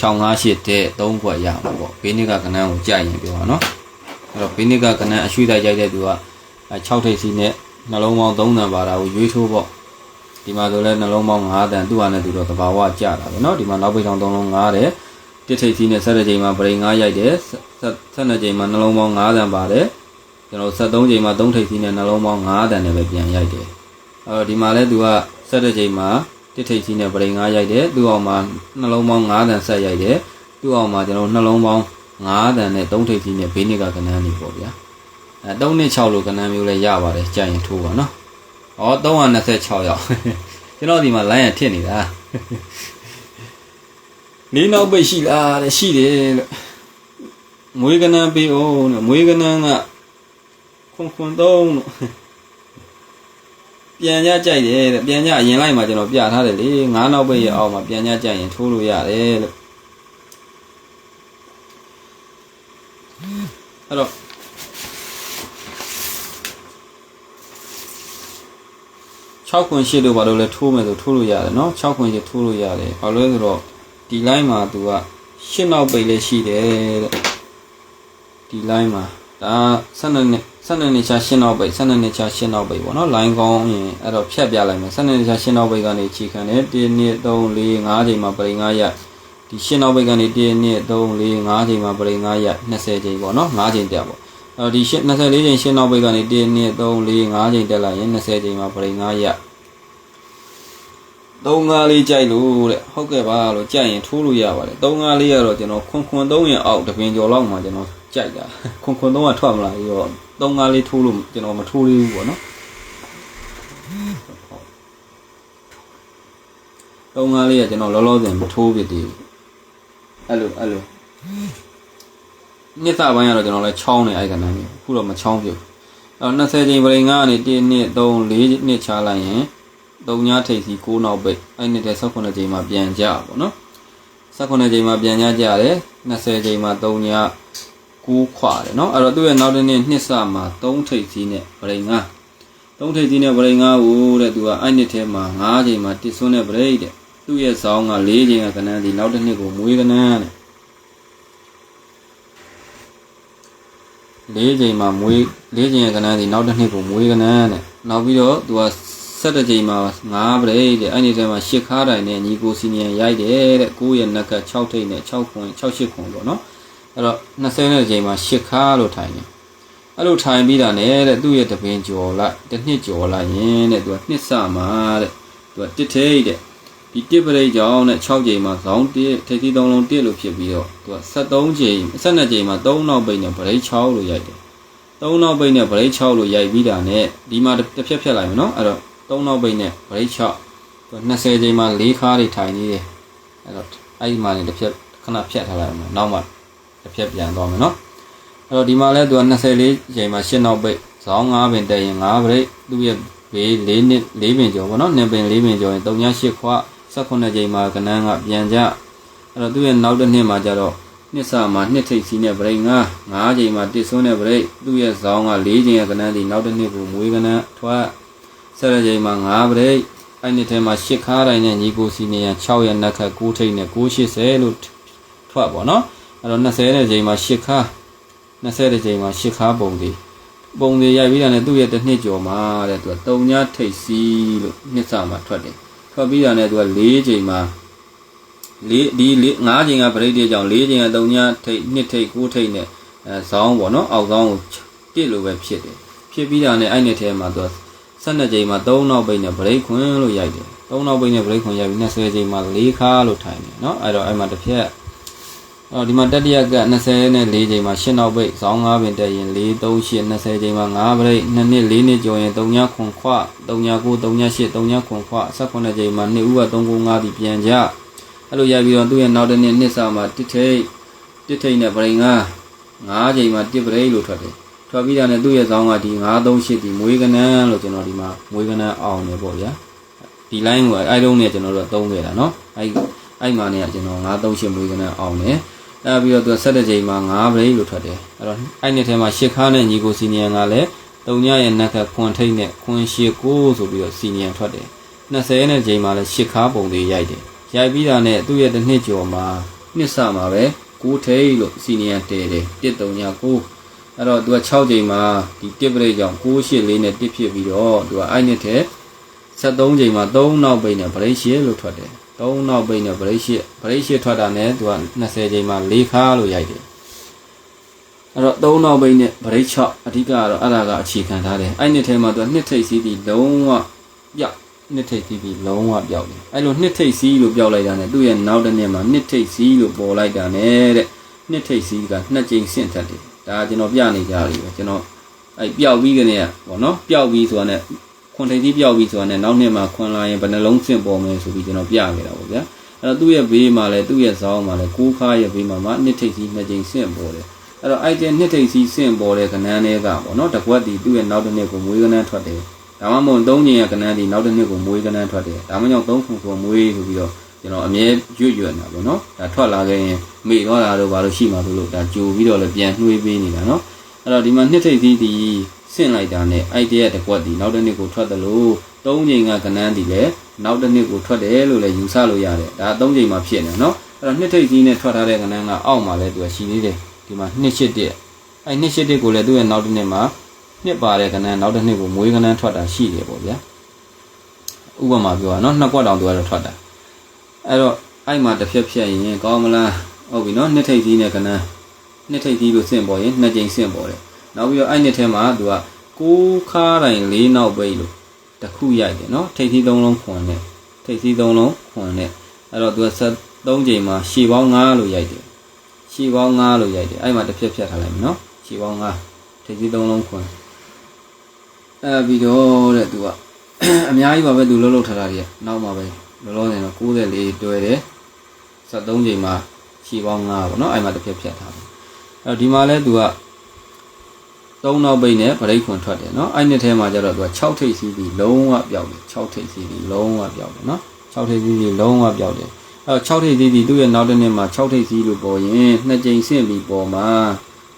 6 5 8တဲ့3ခွက်ရမှာပေါ့ဘေးနှစ်ကကဏ္ဍကိုကြိုက်ရင်ပြောပါเนาะအဲ့တော့ဘေးနှစ်ကကဏ္ဍအရွှေ့တိုက်ရိုက်တဲ့သူက6ထိပ်စီးနဲ့နှလုံးပေါင်း3တန်ပါတာကိုရွေးထိုးပေါ့ဒီမှာဆိုလဲနှလုံးပေါင်း5တန်သူ့ဟာနဲ့သူတော့သဘာဝကျတာပဲเนาะဒီမှာနောက်ပိတ်ဆောင်3လုံး5တယ်တစ်ထိပ်စီးနဲ့17ချိန်မှာပရိန်5ရိုက်တယ်12ချိန်မှာနှလုံးပေါင်း5တန်ပါတယ်ကျွန်တော်73ချိန်မှာ3ထိပ်စီးနဲ့နှလုံးပေါင်း5တန်နဲ့ပဲပြန်ရိုက်တယ်အဲ့တော့ဒီမှာလဲသူက17ချိန်မှာတစ်ထိပ်စီးနဲ့ပရိန်5ရိုက်တယ်သူ့အောင်မှာနှလုံးပေါင်း5တန်ဆက်ရိုက်တယ်သူ့အောင်မှာကျွန်တော်နှလုံးပေါင်း5တန်နဲ့3ထိပ်စီးနဲ့ဘေးနှစ်ကကဏ္ဍနေပေါ့ဗျာ3နဲ့6လို့ကဏ္ဍမျိုးလဲရပါတယ်ကြာရင်ထိုးပါเนาะဩ326ရောက်ကျွန်တော်ဒီမှာ line ရထစ်နေတာနေနောက်ပိတ်ရှိလားတဲ့ရှိတယ်လို့မွေးကဏ္ဍပေးအောင်တဲ့မွေးကဏ္ဍကခွန်3လို့ပြန်ကြကြိုက်တယ်တဲ့ပြန်ကြအရင်လိုက်မှာကျွန်တော်ပြထားတယ်လေ9နောက်ပိတ်ရအောင်မှာပြန်ကြကြိုက်ရင်ထိုးလို့ရတယ်လို့အဲ့တော့6ခွန်8တို့ဘာလို့လဲထိုးမယ်ဆိုထိုးလို့ရတယ်เนาะ6ခွန်8ထိုးလို့ရတယ်ဘာလို့လဲဆိုတော့ဒီ line မှာသူက8နောက်ပိတ်လေးရှိတယ်တဲ့ဒီ line မှာဒါ12နှစ်ချ8နောက်ပိတ်12နှစ်ချ8နောက်ပိတ်ပေါ့เนาะ line ကောင်းရင်အဲ့တော့ဖြတ်ပြလိုက်မယ်12နှစ်ချ8နောက်ပိတ်ကနေခြေခံတယ်1 2 3 4 5ချိန်မှာပရိန်9ရဒီ8နောက်ပိတ်ကနေ1 2 3 4 5ချိန်မှာပရိန်9ရ20ချိန်ပေါ့เนาะ5ချိန်တက်ပေါ့အဲ့တော့ဒီ24ချိန်8နောက်ပိတ်ကနေ1 2 3 4 5ချိန်တက်လိုက်ရင်20ချိန်မှာပရိန်9ရ3-5လေးကြိုက်လို့တဲ့ဟုတ်ကဲ့ပါလို့ကြိုက်ရင်ထိုးလို့ရပါတယ်3-5လေးကတော့ကျွန်တော်ခွန်3ရင်အောက်တပင်ကျော်လောက်မှကျွန်တော်ကြိုက်တာခွန်3ကထွက်မလာပြီးတော့3-5လေးထိုးလို့ကျွန်တော်မထိုးသေးဘူးပေါ့နော်3-5လေးကကျွန်တော်လောလောဆယ်မထိုးဖြစ်သေးဘူးအဲ့လိုနှစ်သားပိုင်းကတော့ကျွန်တော်လည်းချောင်းနေအဲ့ကဏ္ဍမျိုးအခုတော့မချောင်းပြုတ်အဲ့20ချိန်ပရိန်9ကနေ1 2 3 4နှစ်ချလိုက်ရင်3ညထိပ်စီ9နောက်ပိတ်အဲ့နှစ်တဲ့18ချိန်မှာပြန်ကြပါတော့18ချိန်မှာပြန်ကြကြတယ်20ချိန်မှာ3ည9ခွာတယ်เนาะအဲ့တော့သူ့ရဲ့နောက်တစ်နေ့နှစ်စမှာ3ထိပ်စီနဲ့ပရိန်9 3ထိပ်စီနဲ့ပရိန်9ကိုတဲ့သူကအဲ့နှစ်ထဲမှာ9ချိန်မှာတစ်စွန်းနဲ့ပရိတ်တဲ့သူ့ရဲ့ဇောင်းက4ချိန်ကကဏ္ဍဒီနောက်တစ်နှစ်ကိုမွေးကဏ္ဍတဲ့4ချိန်မှာမွေး4ချိန်ကဏ္ဍဒီနောက်တစ်နှစ်ကိုမွေးကဏ္ဍတဲ့နောက်ပြီးတော့သူက17ချိန်မှာ9ပရိတ်တဲ့အဲ့ဒီထဲမှာ10ခါတိုင်းနဲ့ညီကိုစီနီယံရိုက်တယ်တဲ့9ရဲ့နက်က6ထိပ်နဲ့6ခွန်6 8ခွန်ပေါ့နော်အဲ့တော့20ချိန်မှာ10ခါလို့ထိုင်တယ်အဲ့လိုထိုင်ပြီးတာနဲ့တဲ့သူ့ရဲ့တပင်ကျော်လိုက်တစ်နှစ်ကျော်လိုက်ရင်တဲ့သူကနှစ်စမှာတဲ့သူကတစ်ထိပ်တဲ့ဒီတစ်ပရိတ်ကြောင့်တဲ့6ချိန်မှာဇောင်းတစ်ထိပ်သီး3လုံးတစ်လို့ဖြစ်ပြီးတော့သူက73ချိန်12ချိန်မှာ3နောက်ပိတ်နဲ့ပရိတ်6လို့ရိုက်တယ်3နောက်ပိတ်နဲ့ပရိတ်6လို့ရိုက်ပြီးတာနဲ့ဒီမှာတစ်ဖြတ်ဖြတ်လိုက်မယ်နော်အဲ့တော့3နောက်ပိတ်နဲ့ပရိတ်6သူ20ချိန်မှာ4ခါတွေထိုင်နေတယ်အဲ့တော့အဲ့ဒီမှာနေတစ်ဖြတ်ခဏဖြတ်ထားလိုက်မယ်နောက်မှတစ်ဖြတ်ပြန်သွားမယ်နော်အဲ့တော့ဒီမှာလဲသူက24ချိန်မှာ10နောက်ပိတ်ဇောင်း9ပင်တက်ရင်9ပရိတ်သူ့ရဲ့ဘေး4နှစ်4ပင်ကျော်ပေါ့နော်2ပင်4ပင်ကျော်ရင်3ည8ခွ18ချိန်မှာကဏ္ဍကပြန်ကြအဲ့တော့သူ့ရဲ့နောက်တစ်နှစ်မှာကျတော့နှစ်စမှာနှစ်ထိပ်စီးနဲ့ပရိတ်9ချိန်မှာတစ်စွန်းနဲ့ပရိတ်သူ့ရဲ့ဇောင်းက4ချိန်ကကဏ္ဍဒီနောက်တစ်နှစ်ကိုမွေးကဏ္ဍထွက်17ချိန်မှာ9ပရိတ်အဲ့နှစ်ထဲမှာ10ခါတိုင်းနဲ့ညီကိုစီနေရ6ရဲ့နက်ခတ်9ထိပ်နဲ့980လို့ထွက်ပေါ့နော်အဲ့တော့20ချိန်မှာ10ခါ20ချိန်မှာ10ခါပုံတွေရိုက်ပြီးတာနဲ့သူ့ရဲ့တစ်နှစ်ကျော်မှာတဲ့သူက3ညထိပ်စီးလို့နှစ်စမှာထွက်တယ်ထွက်ပြီးတာနဲ့သူက4ချိန်မှာဒီ5ချိန်ကပရိတ်တဲ့ကြောင့်4ချိန်က3ညထိပ်2ထိပ်9ထိပ်နဲ့ဇောင်းပေါ့နော်အောက်ဇောင်းကိုတစ်လို့ပဲဖြစ်တယ်ဖြစ်ပြီးတာနဲ့အဲ့နှစ်ထဲမှာသူက12ချိန်မှာ3နောက်ပိတ်နဲ့ပရိတ်ခွင်လို့ရိုက်တယ်3နောက်ပိတ်နဲ့ပရိတ်ခွင်ရိုက်ပြီး20ချိန်မှာ4ခါလို့ထိုင်တယ်เนาะအဲ့တော့အဲ့မှာတစ်ဖြတ်ဒီမှာတတိယက24ချိန်မှာ10နောက်ပိတ်ဇောင်း9ပင်တက်ရင်4 3 8 20ချိန်မှာ9ပရိတ်2နှစ်4နှစ်ကျော်ရင်3ညခွန်ခွ3ည9 3ည8 3ညခွန်ခွ18ချိန်မှာ2ဦးက3 9 5ဒီပြန်ကြအဲ့လိုရိုက်ပြီးတော့သူ့ရဲ့နောက်တစ်နှစ်နှစ်စမှာတစ်ထိပ် တစ်ထိတ်နဲ့ပရိန်က9ချိန်မှာတစ်ပရိတ်လို့ထွက်တယ်ထွက်ပြီးတာနဲ့သူ့ရဲ့ဇောင်းကဒီ938ဒီမွေးကနန်းလို့ကျွန်တော်ဒီမှာမွေးကနန်းအောင်နေပေါ့ဗျာဒီ line ကိုအဲ့လုံးနဲ့ကျွန်တော်တို့သုံးခဲ့တာเนาะအဲ့မှာเนี่ยကျွန်တော်938မွေးကနန်းအောင်နေအဲ့ပြီးတော့သူ17ချိန်မှာ9ပရိတ်လို့ထွက်တယ်အဲ့တော့အဲ့နှစ်ထဲမှာရှစ်ခါနဲ့ညီကိုစီနီယံကလည်း3ညရဲ့နက်ခတ်ခွန်ထိတ်နဲ့ခွန်ရှိ9ဆိုပြီးတော့စီနီယံထွက်တယ်20နဲ့ချိန်မှာလည်းရှစ်ခါပုံသေးရိုက်တယ်ရိုက်ပြီးတာနဲ့သူ့ရဲ့တစ်နှစ်ကျော်မှာနှစ်စမှာပဲ9ထိတ်လို့စီနီယံတည်တယ်139အဲ့တော့သူက6ချိန်မှာဒီတစ်ပရိတ်ကြောင့်984နဲ့တစ်ဖြစ်ပြီးတော့သူကအဲ့နှစ်ထဲ73ချိန်မှာ3နောက်ပိတ်နဲ့ပရိတ်ရှိလို့ထွက်တယ်3နောက်ပိတ်နဲ့ပရိတ်ရှိထွက်တာနဲ့သူက20ချိန်မှာ4ခါလို့ရိုက်တယ်အဲ့တော့3နောက်ပိတ်နဲ့ပရိတ်6အဓိကကတော့အဲ့ဒါကအခြေခံထားတယ်အဲ့နှစ်ထဲမှာသူကနှစ်ထိတ်စီးပြီးလုံးဝပြောက်နှစ်ထိတ်စီးပြီးလုံးဝပြောက်တယ်အဲ့လိုနှစ်ထိတ်စီးလို့ပြောက်လိုက်တာနဲ့သူ့ရဲ့နောက်တစ်နှစ်မှာနှစ်ထိတ်စီးလို့ပေါ်လိုက်တာနဲ့တဲ့နှစ်ထိတ်စီးက2ကြိမ်ဆင့်ထက်တယ်ဒါကျွန်တော်ပြနေကြပြီပဲကျွန်တော်အဲ့ပျောက်ပြီးကနေပေါ့နော်ပျောက်ပြီးဆိုတာနဲ့ခွန်ထိပ်ကြီးပျောက်ပြီးဆိုတာနဲ့နောက်နှစ်မှာခွန်လာရင်ဘယ်နှလုံးဆင့်ပေါ်မယ်ဆိုပြီးကျွန်တော်ပြခဲ့တာပေါ့ဗျာအဲ့တော့သူ့ရဲ့ဘေးမှာလည်းသူ့ရဲ့ဇောင်းမှာလည်း6ခါရဲ့ဘေးမှာနှစ်ထိပ်ကြီး2ကြိမ်ဆင့်ပေါ်တယ်အဲ့တော့အဲ့တဲ့နှစ်ထိပ်ကြီးဆင့်ပေါ်တဲ့ကဏ္ဍတွေကပေါ့နော်တကွက်တီသူ့ရဲ့နောက်တစ်နှစ်ကိုမွေးကဏ္ဍထွက်တယ်ဒါမှမဟုတ်3ညင်ရဲ့ကဏ္ဍတီနောက်တစ်နှစ်ကိုမွေးကဏ္ဍထွက်တယ်ဒါမှမဟုတ်3ခုကိုမွေးဆိုပြီးတော့ကျွန်တော်အမြဲရွတ်နေတာပေါ့နော်ဒါထွက်လာခဲ့ရင်မေ့သွားတာတော့ဘာလို့ရှိမှာလို့ဒါကြိုပြီးတော့လည်းပြန်နှွေးပေးနေတာနော်အဲ့တော့ဒီမှာနှစ်ထိပ်သီးဒီဆင့်လိုက်တာနဲ့အဲ့တရတကွက်ဒီနောက်တစ်နှစ်ကိုထွက်တယ်လို့3ချိန်ကကဏ္ဍဒီလည်းနောက်တစ်နှစ်ကိုထွက်တယ်လို့လည်းယူဆလို့ရတယ်ဒါ3ချိန်မှာဖြစ်နေနော်အဲ့တော့နှစ်ထိပ်သီးနဲ့ထွက်ထားတဲ့ကဏ္ဍကအောက်မှာလည်းသူကရှိသေးတယ်ဒီမှာ281အဲ့281ကိုလည်းသူ့ရဲ့နောက်တစ်နှစ်မှာနှစ်ပါတဲ့ကဏ္ဍနောက်တစ်နှစ်ကိုမွေးကဏ္ဍထွက်တာရှိတယ်ပေါ့ဗျာဥပမာပြောရနော်2ကွက်တောင်သူကတော့ထွက်တာအဲ့တော့အဲ့မှာတစ်ဖြက်ဖြက်ရင်ကောင်းမလားဟုတ်ပြီနော်နှစ်ထိပ်သီးနဲ့ကဏ္ဍနှစ်ထိပ်သီးလို့ဆင့်ပေါ်ရင်2ကြိမ်ဆင့်ပေါ်တယ်နောက်ပြီးတော့အဲ့နှစ်ထဲမှာသူက6ခါတိုင်း4နောက်ပိတ်လို့တစ်ခုရိုက်တယ်နော်ထိပ်သီး3လုံးခွန်နဲ့ထိပ်သီး3လုံးခွန်နဲ့အဲ့တော့သူက73ကြိမ်မှာရှည်ပေါင်း9လို့ရိုက်တယ်ရှည်ပေါင်း9လို့ရိုက်တယ်အဲ့မှာတစ်ဖြက်ဖြက်ထားလိုက်မယ်နော်ရှည်ပေါင်း9ထိပ်သီး3လုံးခွန်အဲ့ပြီးတော့တဲ့သူကအများကြီးပါပဲသူလှုပ်ထားတာကြီးနောက်မှာပဲလောလောဆယ်တော့94တွဲတယ်73ချိန်မှာရှည်ပေါင်း9ပေါ့နော်အဲ့မှာတစ်ဖြက်ဖြက်ထားတယ်အဲ့တော့ဒီမှာလဲသူက3နောက်ပိတ်နဲ့ဗရိတ်ခွန်ထွက်တယ်နော်အဲ့နှစ်ထဲမှာကျတော့သူက6ထိပ်စီးပြီးလုံးဝပြောက်တယ်6ထိပ်စီးပြီးလုံးဝပြောက်တယ်နော်6ထိပ်စီးပြီးလုံးဝပြောက်တယ်အဲ့တော့6ထိပ်စီးပြီးသူ့ရဲ့နောက်တစ်နှစ်မှာ6ထိပ်စီးလို့ပေါ်ရင်2ကြိမ်ဆင့်ပြီးပေါ်မှာ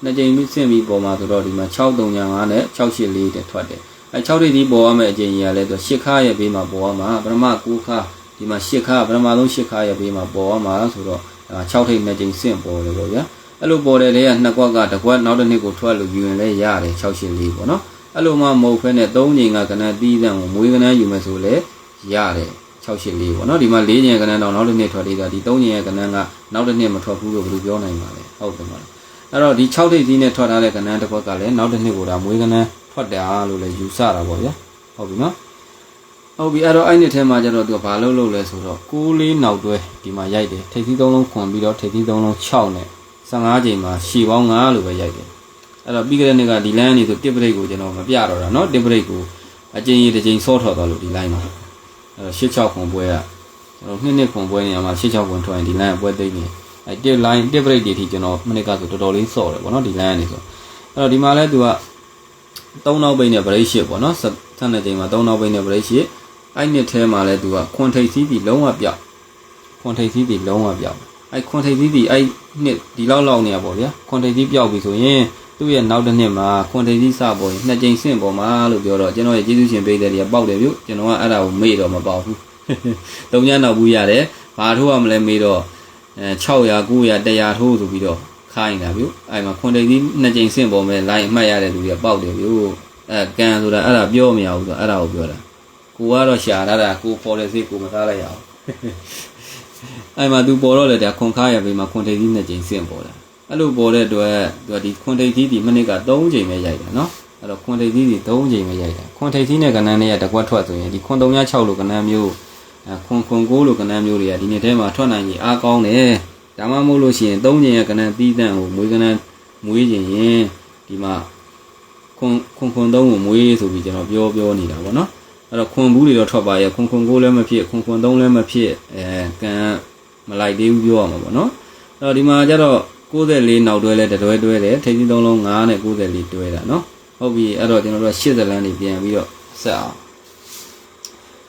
2ကြိမ်ဆင့်ပြီးပေါ်မှာဆိုတော့ဒီမှာ635နဲ့684တဲ့ထွက်တယ်အဲ့6ထိပ်စီးပေါ်ရမယ့်အကြိမ်ကြီးကလည်းသူ10ခါရဲ့ဘေးမှာပေါ်ရမှာပထမ9ခါဒီမှာ10ခါပထမဆုံး10ခါရဲ့ဘေးမှာပေါ်ရမှာဆိုတော့6ထိပ်2ကြိမ်ဆင့်ပေါ်တယ်ပေါ့ဗျာအဲ့လိုပေါ်တယ်လေက2ကွက်ကတစ်ကွက်နောက်တစ်နှစ်ကိုထွက်လို့ယူရင်လည်းရတယ်684ပေါ့နော်အဲ့လိုမှမဟုတ်ဖဲနဲ့3ချိန်ကကဏ္ဍတီးတန်ကိုမွေးကဏ္ဍယူမယ်ဆိုလည်းရတယ်684ပေါ့နော်ဒီမှာ4ချိန်ကဏ္ဍတော့နောက်တစ်နှစ်ထွက်သေးတာဒီ3ချိန်ရဲ့ကဏ္ဍကနောက်တစ်နှစ်မထွက်ဘူးလို့ဘယ်လိုပြောနိုင်ပါလဲဟုတ်တယ်မလားအဲ့တော့ဒီ6ထိပ်စီးနဲ့ထွက်ထားတဲ့ကဏ္ဍတစ်ကွက်ကလည်းနောက်တစ်နှစ်ကိုဒါမွေးကဏ္ဍထွက်တာလို့လည်းယူဆတာပေါ့ဗျာဟုတ်ပြီနော်ဟုတ်ပြီအဲ့တော့အဲ့နှစ်ထဲမှာကျတော့သူကဘာလုပ်လဲဆိုတော့94နောက်တွဲဒီမှာရိုက်တယ်ထိပ်စီး3လုံးခွန်ပြီးတော့ထိပ်စီး3လုံး6နဲ့15ချိန်မှာရှည်ပေါင်း9လို့ပဲရိုက်တယ်အဲ့တော့ပြီးခဲ့တဲ့နေ့ကဒီ line နေဆိုတစ်ပရိတ်ကိုကျွန်တော်မပြတော့တာเนาะတစ်ပရိတ်ကိုအကျဉ်းကြီးတစ်ချိန်စောထွက်သွားလို့ဒီ line မှာအဲ့တော့86ခွန်ပွဲကကျွန်တော်နှစ်ခွန်ပွဲနေရာမှာ86ခွန်ထွက်ရင်ဒီ line ကပွဲသိမ်းနေအဲ့တစ် line တစ်ပရိတ်တွေထိကျွန်တော်မနေ့ကဆိုတော်တော်လေးစော့တယ်ပေါ့เนาะဒီ line နေဆိုအဲ့တော့ဒီမှာလဲသူက3နောက်ပိတ်နဲ့ပရိတ်ရှစ်ပေါ့เนาะ12ချိန်မှာ3နောက်ပိတ်နဲ့ပရိတ်ရှစ်အဲ့နှစ်ထဲမှာလဲသူကခွန်ထိပ်စီးပြီးလုံးဝပြောက်ခွန်ထိပ်စီးပြီးလုံးဝပြောက်အဲ့ခွန်ထိပ်စီးပြီးအဲ့နှစ်ဒီလောက်နေရပေါ့ဗျာခွန်ထိပ်ကြီးပြောက်ပြီဆိုရင်သူ့ရဲ့နောက်တစ်နှစ်မှာခွန်ထိပ်ကြီးစပေါ်ရင်2ကြိမ်ဆင့်ပေါ်မှာလို့ပြောတော့ကျွန်တော်ရဲ့ကျေးဇူးရှင်ပိတ်တဲ့တွေကပေါက်တယ်ဗျကျွန်တော်ကအဲ့ဒါကိုမေ့တော့မပေါက်ဘူး3ညနောက်ဘူးရတယ်ဘာထိုးရမလဲမေ့တော့600 900 100ထိုးဆိုပြီးတော့ခိုင်းတာဗျအဲ့မှာခွန်ထိပ်ကြီး2ကြိမ်ဆင့်ပေါ်မယ်လိုင်းအမှတ်ရတဲ့လူတွေကပေါက်တယ်ဗျအဲကန်ဆိုတာအဲ့ဒါပြောမရဘူးဆိုအဲ့ဒါကိုပြောတာကိုကတော့ရှာလာတာကိုပေါ်တယ်စိကိုမသားလိုက်ရအောင်အဲ့မှာသူပေါ်တော့လေဒါခွန်ခါရပေးမှာခွန်ထိပ်ကြီး2ကြိမ်ဆင့်ပေါ်တာအဲ့လိုပေါ်တဲ့အတွက်သူကဒီခွန်ထိပ်ကြီးဒီမိနစ်က3ကြိမ်ပဲရိုက်တာเนาะအဲ့တော့ခွန်ထိပ်ကြီးဒီ3ကြိမ်ပဲရိုက်တာခွန်ထိပ်ကြီးနဲ့ကဏ္ဍနဲ့ရတကွက်ထွက်ဆိုရင်ဒီခွန်36လို့ကဏ္ဍမျိုးခွန်9လို့ကဏ္ဍမျိုးတွေကဒီနေ့ထဲမှာထွက်နိုင်ကြီးအားကောင်းတယ်ဒါမှမဟုတ်လို့ရှိရင်3ကြိမ်ရဲ့ကဏ္ဍသီးတန့်ကိုမွေးကဏ္ဍမွေးခြင်းရင်ဒီမှာခွန်3ကိုမွေးဆိုပြီးကျွန်တော်ပြောနေတာပေါ့เนาะအဲ့တော့ခွန်ဘူးတွေတော့ထွက်ပါရဲ့ခွန်9လည်းမဖြစ်ခွန်3လည်းမဖြစ်ကံမလိုက်သေးဘူးပြောရမှာပေါ့နော်အဲ့တော့ဒီမှာကျတော့ 94နောက်တွဲလဲတွဲတယ်ထိပ်ကြီး3လုံး9နဲ့94တွဲတာနော်ဟုတ်ပြီအဲ့တော့ကျွန်တော်တို့80လမ်းနေပြန်ပြီးတော့ဆက်အောင်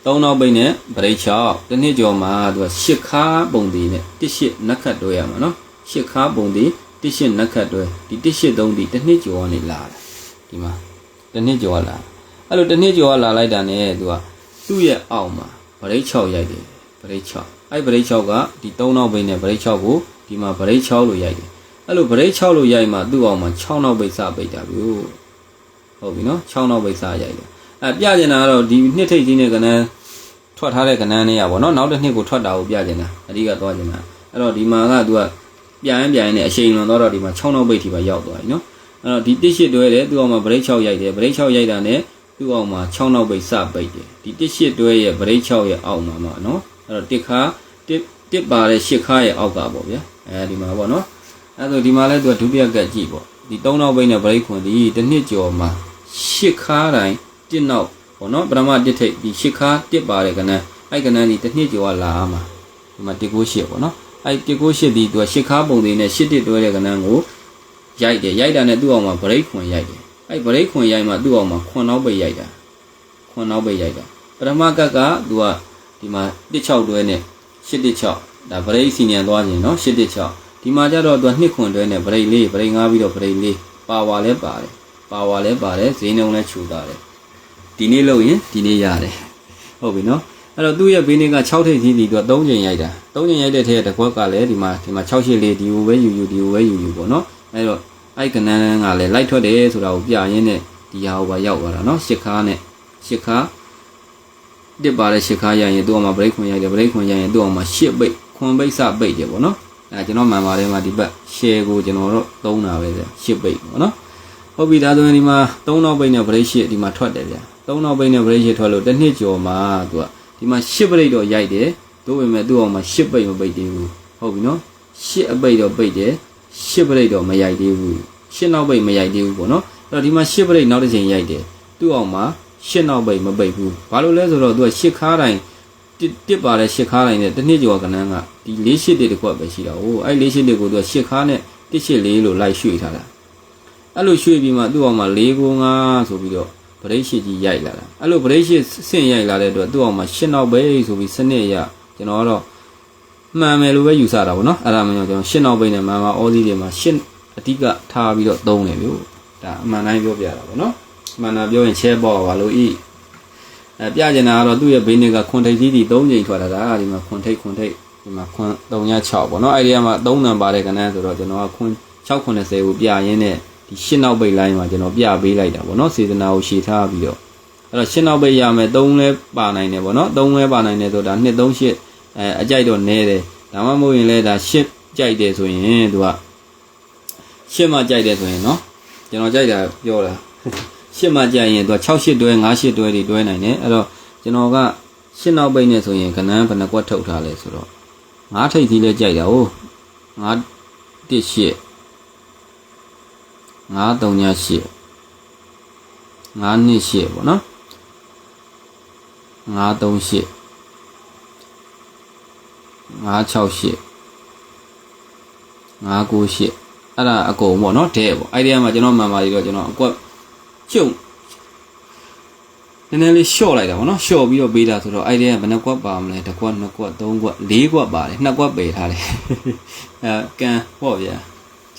3နောက်ပိတ်နဲ့ဗရိတ်6တစ်နှစ်ကျော်မှာသူက10ခါပုံတည်နဲ့18နက်ခတ်တွဲရမှာနော်10ခါပုံတည်18နက်ခတ်တွဲဒီ183ဒီတစ်နှစ်ကျော်ကနေလာတာဒီမှာတစ်နှစ်ကျော်လာအဲ့လိုတစ်နှစ်ကျော်လာလိုက်တာ ਨੇ သူကသူ့ရဲ့အောက်မှာဗရိတ်6ရိုက်တယ်ဗရိတ်6အဲ့ဗရိတ်6ကဒီ3နောက်ပိတ်နဲ့ဗရိတ်6ကိုဒီမှာဗရိတ်6လို့ရိုက်တယ်အဲ့လိုဗရိတ်6လို့ရိုက်မှသူ့အောင်မှာ6နောက်ပိတ်စပိတ်တာဗျို့ဟုတ်ပြီနော်6နောက်ပိတ်စရိုက်တယ်အဲ့ပြကျင်တာကတော့ဒီနှစ်ထိပ်ကြီးနဲ့ကနန်းထွက်ထားတဲ့ကနန်းလေးရပါတော့နောက်တစ်နှစ်ကိုထွက်တာကိုပြကျင်တာအဓိကသွားကျင်တာအဲ့တော့ဒီမှာကသူကပြန်နဲ့အချိန်လွန်တော့ဒီမှာ6နောက်ပိတ်ထိပါရောက်သွားပြီနော်အဲ့တော့ဒီ18တွဲတယ်သူ့အောင်မှာဗရိတ်6ရိုက်တယ်ဗရိတ်6ရိုက်တာ ਨੇ သူ့အောင်မှာ6နောက်ပိတ်စပိတ်တယ်ဒီ18တွဲရဲ့ဗရိတ်6ရဲ့အောက်မှာနော်အဲ့တော့တစ်ခါတစ်ပါတဲ့10ခါရဲ့အောက်ကပေါ့ဗျာအဲဒီမှာပေါ့နော်အဲ့ဒါဒီမှာလဲသူကဒုတိယကတ်ကြည့်ပေါ့ဒီ3နောက်ပိတ်နဲ့ဗရိတ်ခွန်ဒီတစ်နှစ်ကျော်မှာ10ခါတိုင်းတစ်နောက်ပေါ့နော်ပထမတစ်ထိပ်ဒီ10ခါတစ်ပါတဲ့ကနန်းအဲ့ကနန်းဒီတစ်နှစ်ကျော်ကလာမှာဒီမှာ198ပေါ့နော်အဲ့198ဒီသူက10ခါပုံသေးနဲ့10တစ်တွဲတဲ့ကနန်းကိုရိုက်တယ်ရိုက်တာနဲ့သူ့အောင်မှာဗရိတ်ခွန်ရိုက်တယ်အဲ့ဗရိတ်ခွန်ရိုက်မှသူ့အောင်မှာခွန်နောက်ပိတ်ရိုက်တာခွန်နောက်ပိတ်ရိုက်တာပထမကတ်ကသူကဒီမှာ16တွဲနဲ့816ဒါဗရိတ်စီနီယံသွားခြင်းနော်816ဒီမှာကျတော့သူက2ခွန်တွဲနဲ့ဗရိတ်4ဗရိတ်5ပြီးတော့ဗရိတ်4ပါဝါလဲပါတယ်ဈေးနှုန်းလဲခြူတာတယ်ဒီနေ့လို့ရင်ဒီနေ့ရတယ်ဟုတ်ပြီနော်အဲ့တော့သူ့ရဲ့ဘေးနေ့က6ထိပ်ကြီးဒီသူက3ချိန်ရိုက်တာ3ချိန်ရိုက်တဲ့ထဲတကွက်ကလည်းဒီမှာ684ဒီဟိုပဲယူပေါ့နော်အဲ့တော့အဲ့ကနန်းကလည်းလိုက်ထွက်တယ်ဆိုတာကိုပြရင်းနဲ့ဒီဟာဟိုပါရောက်သွားတာနော်10ခါနဲ့10ခါတစ်ပါတဲ့10ခါရရင်သူ့အောင်မှာဗရိတ်ခွန်ရိုက်တယ်ဗရိတ်ခွန်ရရင်သူ့အောင်မှာ10ပိတ်ခွန်ပိတ်စပိတ်တယ်ပေါ့နော်အဲကျွန်တော်မှန်ပါတယ်မှာဒီဘက် share ကိုကျွန်တော်တို့သုံးတာပဲဗျ10ပိတ်ပေါ့နော်ဟုတ်ပြီဒါဆိုရင်ဒီမှာ3နောက်ပိတ်နဲ့ဗရိတ်10ဒီမှာထွက်တယ်ဗျ3နောက်ပိတ်နဲ့ဗရိတ်10ထွက်လို့တစ်နှစ်ကျော်မှာသူကဒီမှာ10ပိတ်တော့ရိုက်တယ်တို့ပေမဲ့သူ့အောင်မှာ10ပိတ်မပိတ်သေးဘူးဟုတ်ပြီနော်10အပိတ်တော့ပိတ်တယ်10ပိတ်တော့မရိုက်သေးဘူး10နောက်ပိတ်မရိုက်သေးဘူးပေါ့နော်အဲ့တော့ဒီမှာ10ပိတ်နောက်တစ်ချိန်ရိုက်တယ်သူ့အောင်မှာ10နောက်ပိတ်မပိတ်ဘူးဘာလို့လဲဆိုတော့သူက10ခါတိုင်းတစ်ပါတဲ့10ခါတိုင်းနဲ့တစ်နှစ်ကျော်ကနန်းကဒီ48တစ်ခွက်ပဲရှိတာ哦အဲ့48တစ်ကိုသူက10ခါနဲ့184လို့လိုက်ရွှေ့ထားတာအဲ့လိုရွှေ့ပြီးမှသူ့အောင်မှာ495ဆိုပြီးတော့ဗရိတ်ရှိကြီးရိုက်လာတာအဲ့လိုဗရိတ်ရှိဆင့်ရိုက်လာတဲ့အတွက်သူ့အောင်မှာ10နောက်ပဲဆိုပြီးစနစ်ရကျွန်တော်ကတော့မှန်မယ်လို့ပဲယူဆတာပေါ့နော်အဲ့ဒါမှကျွန်တော်10နောက်ပဲနဲ့မှန်ပါအော်စီတွေမှာ10အတိကထားပြီးတော့သုံးတယ်လို့ဒါအမှန်တိုင်းပြောပြတာပေါ့နော်မှန်တာပြောရင်ချဲပေါ့ပါလို့ဤပြကျင်တာကတော့သူ့ရဲ့ဘေးနေ့ကခွန်ထိပ်ကြီးဒီ3ချိန်ထွက်လာတာဒီမှာခွန်ထိပ်ဒီမှာခွန်306ပေါ့နော်အဲ့ဒီကမှ3နံပါတဲ့ကဏ္ဍဆိုတော့ကျွန်တော်ကခွန်690ကိုပြရင်းနဲ့ဒီ10နောက်ပိတ်လိုင်းမှာကျွန်တော်ပြပေးလိုက်တာပေါ့နော်စေတနာကိုရှည်ထားပြီးတော့အဲ့တော့10နောက်ပိတ်ရမယ်3လဲပါနိုင်တယ်ပေါ့နော်3လဲပါနိုင်တယ်ဆိုတာ238အကြိုက်တော့နဲတယ်ဒါမှမဟုတ်ရင်လဲဒါ10ကြိုက်တယ်ဆိုရင်သူက10မှကြိုက်တယ်ဆိုရင်နော်ကျွန်တော်ကြိုက်တာပြောတာ10မှကြိုက်ရင်သူက68တွဲ58တွဲတွေတွဲနိုင်တယ်အဲ့တော့ကျွန်တော်က10နောက်ပိတ်နဲ့ဆိုရင်ကဏ္ဍဘယ်နှကွက်ထုတ်ထားလဲဆိုတော့9ထိပ်ကြီးလဲကြိုက်တာဟုတ်918 938 928ပေါ့နော်938 968 998အဲ့ဒါအကုန်ပေါ့နော်တဲ့ပေါ့အဲ့ဒီမှာကျွန်တော်မှန်ပါလိတော့ကျွန်တော်အကွက်ကျုံနည်းနည်းလေးရှော့လိုက်တာပေါ့နော်ရှော့ပြီးတော့ပေးတာဆိုတော့အဲ့ဒီကဘယ်နှကွက်ပါမလဲတစ်ကွက်နှစ်ကွက်သုံးကွက်လေးကွက်ပါတယ်နှစ်ကွက်ပယ်ထားတယ်အဲကန်ပေါ့ဗျာ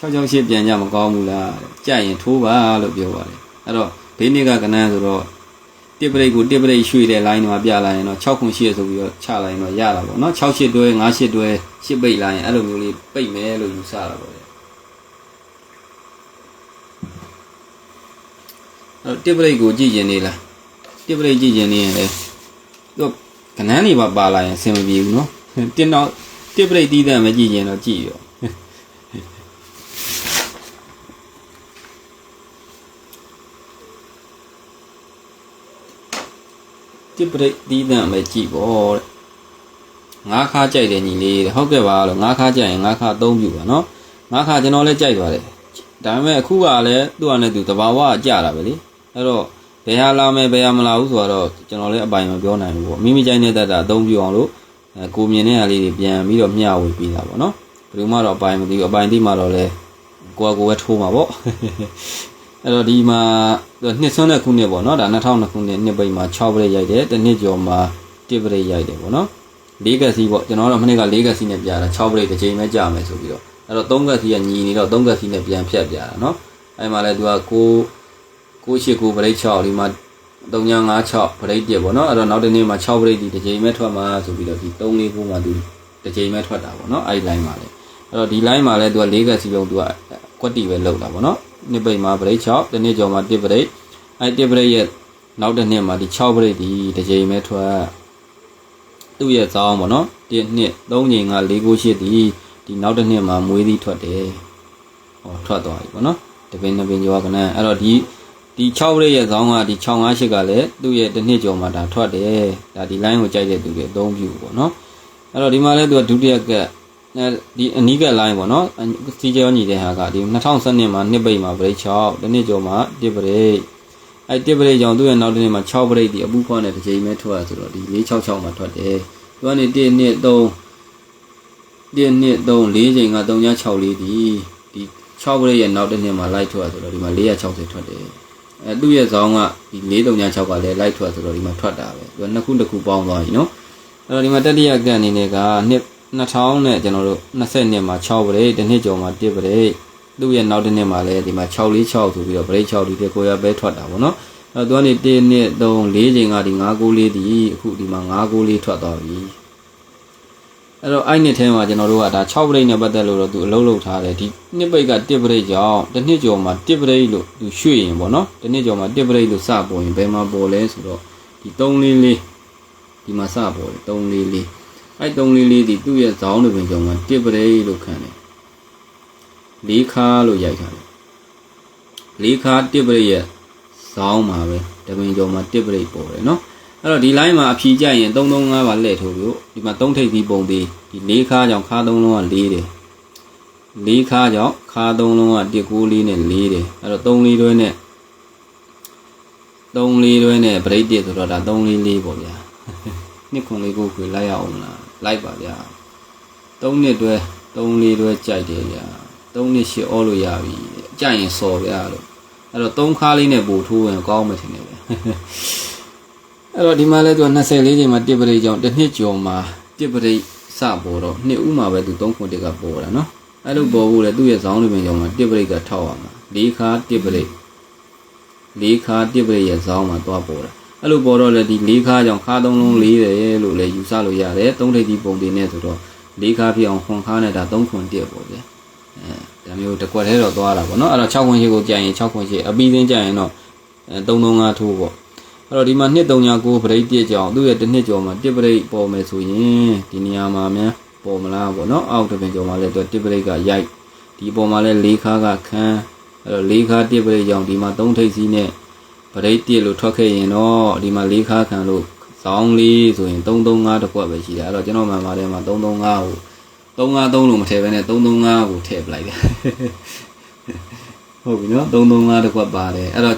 668ပြန်ကြမကောင်းဘူးလားကြရင်ထိုးပါလို့ပြောပါတယ်အဲ့တော့ဘေးနေ့ကကနန်းဆိုတော့တစ်ပရိတ်ကိုတစ်ပရိတ်ရွှေ့တဲ့ line မှာပြလာရင်တော့6ခု8ဆိုပြီးတော့ချလိုက်ရင်တော့ရတာပေါ့နော်68တွဲ58တွဲ8ပိတ်လာရင်အဲ့လိုမျိုးလေးပိတ်မယ်လို့ယူဆတာပေါ့လေအဲ့တစ်ပရိတ်ကိုကြည့်ရင်နေလားတစ်ပရိတ်ကြည့်ရင်နေရင်လေသူကနန်းတွေပါလာရင်အဆင်မပြေဘူးနော်တင်းတော့တစ်ပရိတ်တီးတဲ့မကြည့်ရင်တော့ကြည့်ရောတစ်ပရိတ်တီးတဲ့မကြည့်ပေါ့တဲ့9ခါကြိုက်တယ်ညီလေးတဲ့ဟုတ်ကဲ့ပါလို့9ခါကြိုက်ရင်9ခါ3ပြူပါနော်9ခါကျွန်တော်လည်းကြိုက်ပါတယ်ဒါပေမဲ့အခုကလည်းသူ့အနေနဲ့သူတဘာဝကြတာပဲလေအဲ့တော့ဘယ်ဟာလာမယ်ဘယ်ဟာမလာဘူးဆိုတော့ကျွန်တော်လည်းအပိုင်မပြောနိုင်ဘူးပေါ့မိမိကြိုက်တဲ့တတ်တာအသုံးပြုအောင်လို့ကိုမြင်တဲ့ဟာလေးတွေပြန်ပြီးတော့မျှဝေပေးတာပေါ့နော်ဘ လူမှတော့အပိုင်မသိဘူးအပိုင်သိမှတော့လေကိုကပဲထိုးမှာပေါ့အဲ့တော့ဒီမှာနှစ်ဆွမ်းတဲ့ခုနှစ်ပေါ့နော်ဒါ2002ခုနှစ်နှစ်ပိတ်မှာ6ပရိတ်ရိုက်တယ်တစ်နှစ်ကျော်မှာ1ပရိတ်ရိုက်တယ်ပေါ့နော်4ကက်စီပေါ့ကျွန်တော်တို့မနေ့က4ကက်စီနဲ့ပြတာ6ပရိတ်တစ်ချိန်ပဲကြာမယ်ဆိုပြီးတော့အဲ့တော့3ကက်စီကညီနေတော့3ကက်စီနဲ့ပြန်ဖြတ်ပြတာနော်အဲ့မှာလဲသူက989ပရိတ်6ဒီမှာ3956ပရိတ်1ပေါ့နော်အဲ့တော့နောက်တစ်နေ့မှာ6ပရိတ်ဒီတစ်ချိန်ပဲထွက်မှာဆိုပြီးတော့ဒီ349မှာသူတစ်ချိန်ပဲထွက်တာပေါ့နော်အဲ့ဒီ line မှာလဲအဲ့တော့ဒီ line မှာလဲသူက4ကက်စီလုံးသူကကွက်တီပဲလောက်တာပေါ့နော်နှစ်ပိတ်မှာပရိတ်6တစ်နေ့ကျော်မှာ1ပရိတ်အဲ့1ပရိတ်ရဲ့နောက်တစ်နှစ်မှာဒီ6ပရိတ်ဒီတစ်ချိန်ပဲထွက်သူ့ရဲ့ဇောင်းပေါ့နော်1နှစ်3ချိန်က498ဒီနောက်တစ်နှစ်မှာမွေးသီးထွက်တယ်ဟောထွက်သွားပြီပေါ့နော်တပင်နှစ်ပင်ကျော်ကနန်းအဲ့တော့ဒီ6ပရိတ်ရဲ့ဇောင်းကဒီ658ကလည်းသူ့ရဲ့တစ်နှစ်ကျော်မှာဒါထွက်တယ်ဒါဒီ line ကိုကြိုက်တဲ့သူတွေအသုံးပြုပေါ့နော်အဲ့တော့ဒီမှာလည်းသူကဒုတိယကဒီအနီးက line ပေါ့နော်စီကျော်ညီတဲ့ဟာကဒီ2012မှာနှစ်ပိတ်မှာပရိတ်6တစ်နှစ်ကျော်မှာ1ပရိတ်အဲ့1ပရိတ်ကြောင့်သူ့ရဲ့နောက်တစ်နှစ်မှာ6ပရိတ်ဒီအပူခွားနဲ့တစ်ချိန်ပဲထွက်ရဆိုတော့ဒီ466မှာထွက်တယ်သူကနေ1 2 3 4ချိန်က364ဒီ6ပရိတ်ရဲ့နောက်တစ်နှစ်မှာလိုက်ထွက်ရဆိုတော့ဒီမှာ460ထွက်တယ်အဲသူ့ရဲ့ဇောင်းကဒီ436ကလည်းလိုက်ထွက်ဆိုတော့ဒီမှာထွက်တာပဲသူကနှစ်ခုတစ်ခုပေါင်းသွားပြီနော်အဲ့တော့ဒီမှာတတိယကအနေနဲ့ကနှစ်2000နဲ့ကျွန်တော်တို့20နှစ်မှာ6ပရိတ်တစ်နှစ်ကျော်မှာ1ပရိတ်သူ့ရဲ့နောက်တစ်နှစ်မှာလည်းဒီမှာ646ဆိုပြီးတော့ပရိတ်6ဒီကိုရပဲထွက်တာပေါ့နော်အဲ့တော့သူကနေ1 2 3 4ချိန်ကဒီ994ဒီအခုဒီမှာ994ထွက်သွားပြီအဲ့တော့အဲ့နှစ်ထဲမှာကျွန်တော်တို့ကဒါ6ပရိတ်နဲ့ပတ်သက်လို့တော့သူအလုပ်လုပ်ထားတယ်ဒီနှစ်ပိတ်က1ပရိတ်ကြောင့်တစ်နှစ်ကျော်မှာ1ပရိတ်လို့သူရွှေ့ရင်ပေါ့နော်တစ်နှစ်ကျော်မှာ1ပရိတ်လို့စပေါ်ရင်ဘယ်မှာပေါ်လဲဆိုတော့ဒီ344ဒီမှာစပေါ်တယ်344အဲ့344ဒီသူ့ရဲ့ဇောင်းတွေပင်ကြောင့်1ပရိတ်လို့ခံတယ်4ခါလို့ရိုက်ထားတယ်4ခါ1ပရိတ်ရဲ့ဇောင်းမှာပဲတပင်ကြောင့်1ပရိတ်ပေါ်တယ်နော်အဲ့တော့ဒီ line မှာအဖြီကြိုက်ရင်335ပါလှည့်ထိုးပြီးဒီမှာ3ထိပ်သီးပုံသေးဒီ4ခါကြောင့်ခါ3လုံးက4တယ်4ခါကြောင့်ခါ3လုံးက194နဲ့4တယ်အဲ့တော့34တွဲနဲ့ပရိတ်1ဆိုတော့ဒါ344ပေါ့ဗျာနှစ်ခွန်လေးကိုခွေလိုက်ရအောင်လားလိုက်ပါဗျာ3နှစ်တွဲ34တွဲကြိုက်တယ်ဗျာ3နှစ်ရှစ်အောလို့ရပြီကြိုက်ရင်စော်ဗျာလို့အဲ့တော့3ခါလေးနဲ့ပို့ထိုးရင်ကောင်းမှထင်တယ်ဗျာအဲ့တော့ဒီမှာလဲသူက24ချိန်မှာ1ပရိတ်ကြောင့်တစ်နှစ်ကျော်မှာ1ပရိတ်စပေါ်တော့နှစ်ဦးမှာပဲသူ3ခွန်1ကပေါ်တာနော်အဲ့လိုပေါ်ဖို့လဲသူ့ရဲ့ဇောင်းလေးပင်ကြောင့်မှာ1ပရိတ်ကထောက်ရမှာ4ခါ1ပရိတ်4ခါ1ပရိတ်ရဲ့ဇောင်းမှာသွားပေါ်တာအဲ့လိုပေါ်တော့လေဒီ4ခါကြောင့်ခါ3လုံး4တယ်လို့လည်းယူဆလို့ရတယ်3ထိပ်ဒီပုံတင်နေဆိုတော့4ခါဖြစ်အောင်ခွန်ခါနဲ့ဒါ3ခွန်1ပေါ့ဗျာဒါမျိုးတစ်ကွက်ထဲတော့သွားတာပေါ့နော်အဲ့တော့6ခွန်8ကိုကြာရင်6ခွန်8အပြီးသင်းကြာရင်တော့335ထိုးပေါ့အဲ့တော့ဒီမှာ239ပရိတ်1ကြောင့်သူ့ရဲ့တစ်နှစ်ကျော်မှာ1ပရိတ်ပေါ်မယ်ဆိုရင်ဒီနေရာမှာများပေါ်မလားပေါ့နော်အောက်တစ်ပင်ကျော်မှာလည်းသူ1ပရိတ်ကရိုက်ဒီပေါ်မှာလည်း4ခါကခန်းအဲ့တော့4ခါ1ပရိတ်ကြောင့်ဒီမှာ3ထိပ်စီးနဲ့ပရိတ်1လို့ထွက်ခဲ့ရင်တော့ဒီမှာ4ခါခံလို့ဇောင်းလေးဆိုရင်335တစ်ခွက်ပဲရှိတယ်အဲ့တော့ကျွန်တော်မှန်ပါတယ်မှာ335ကို353လို့မထည့်ဘဲနဲ့335ကိုထည့်ပလိုက်တယ်ဟုတ်ပြီနော်335တစ်ခွက်ပါတယ်အဲ့တော့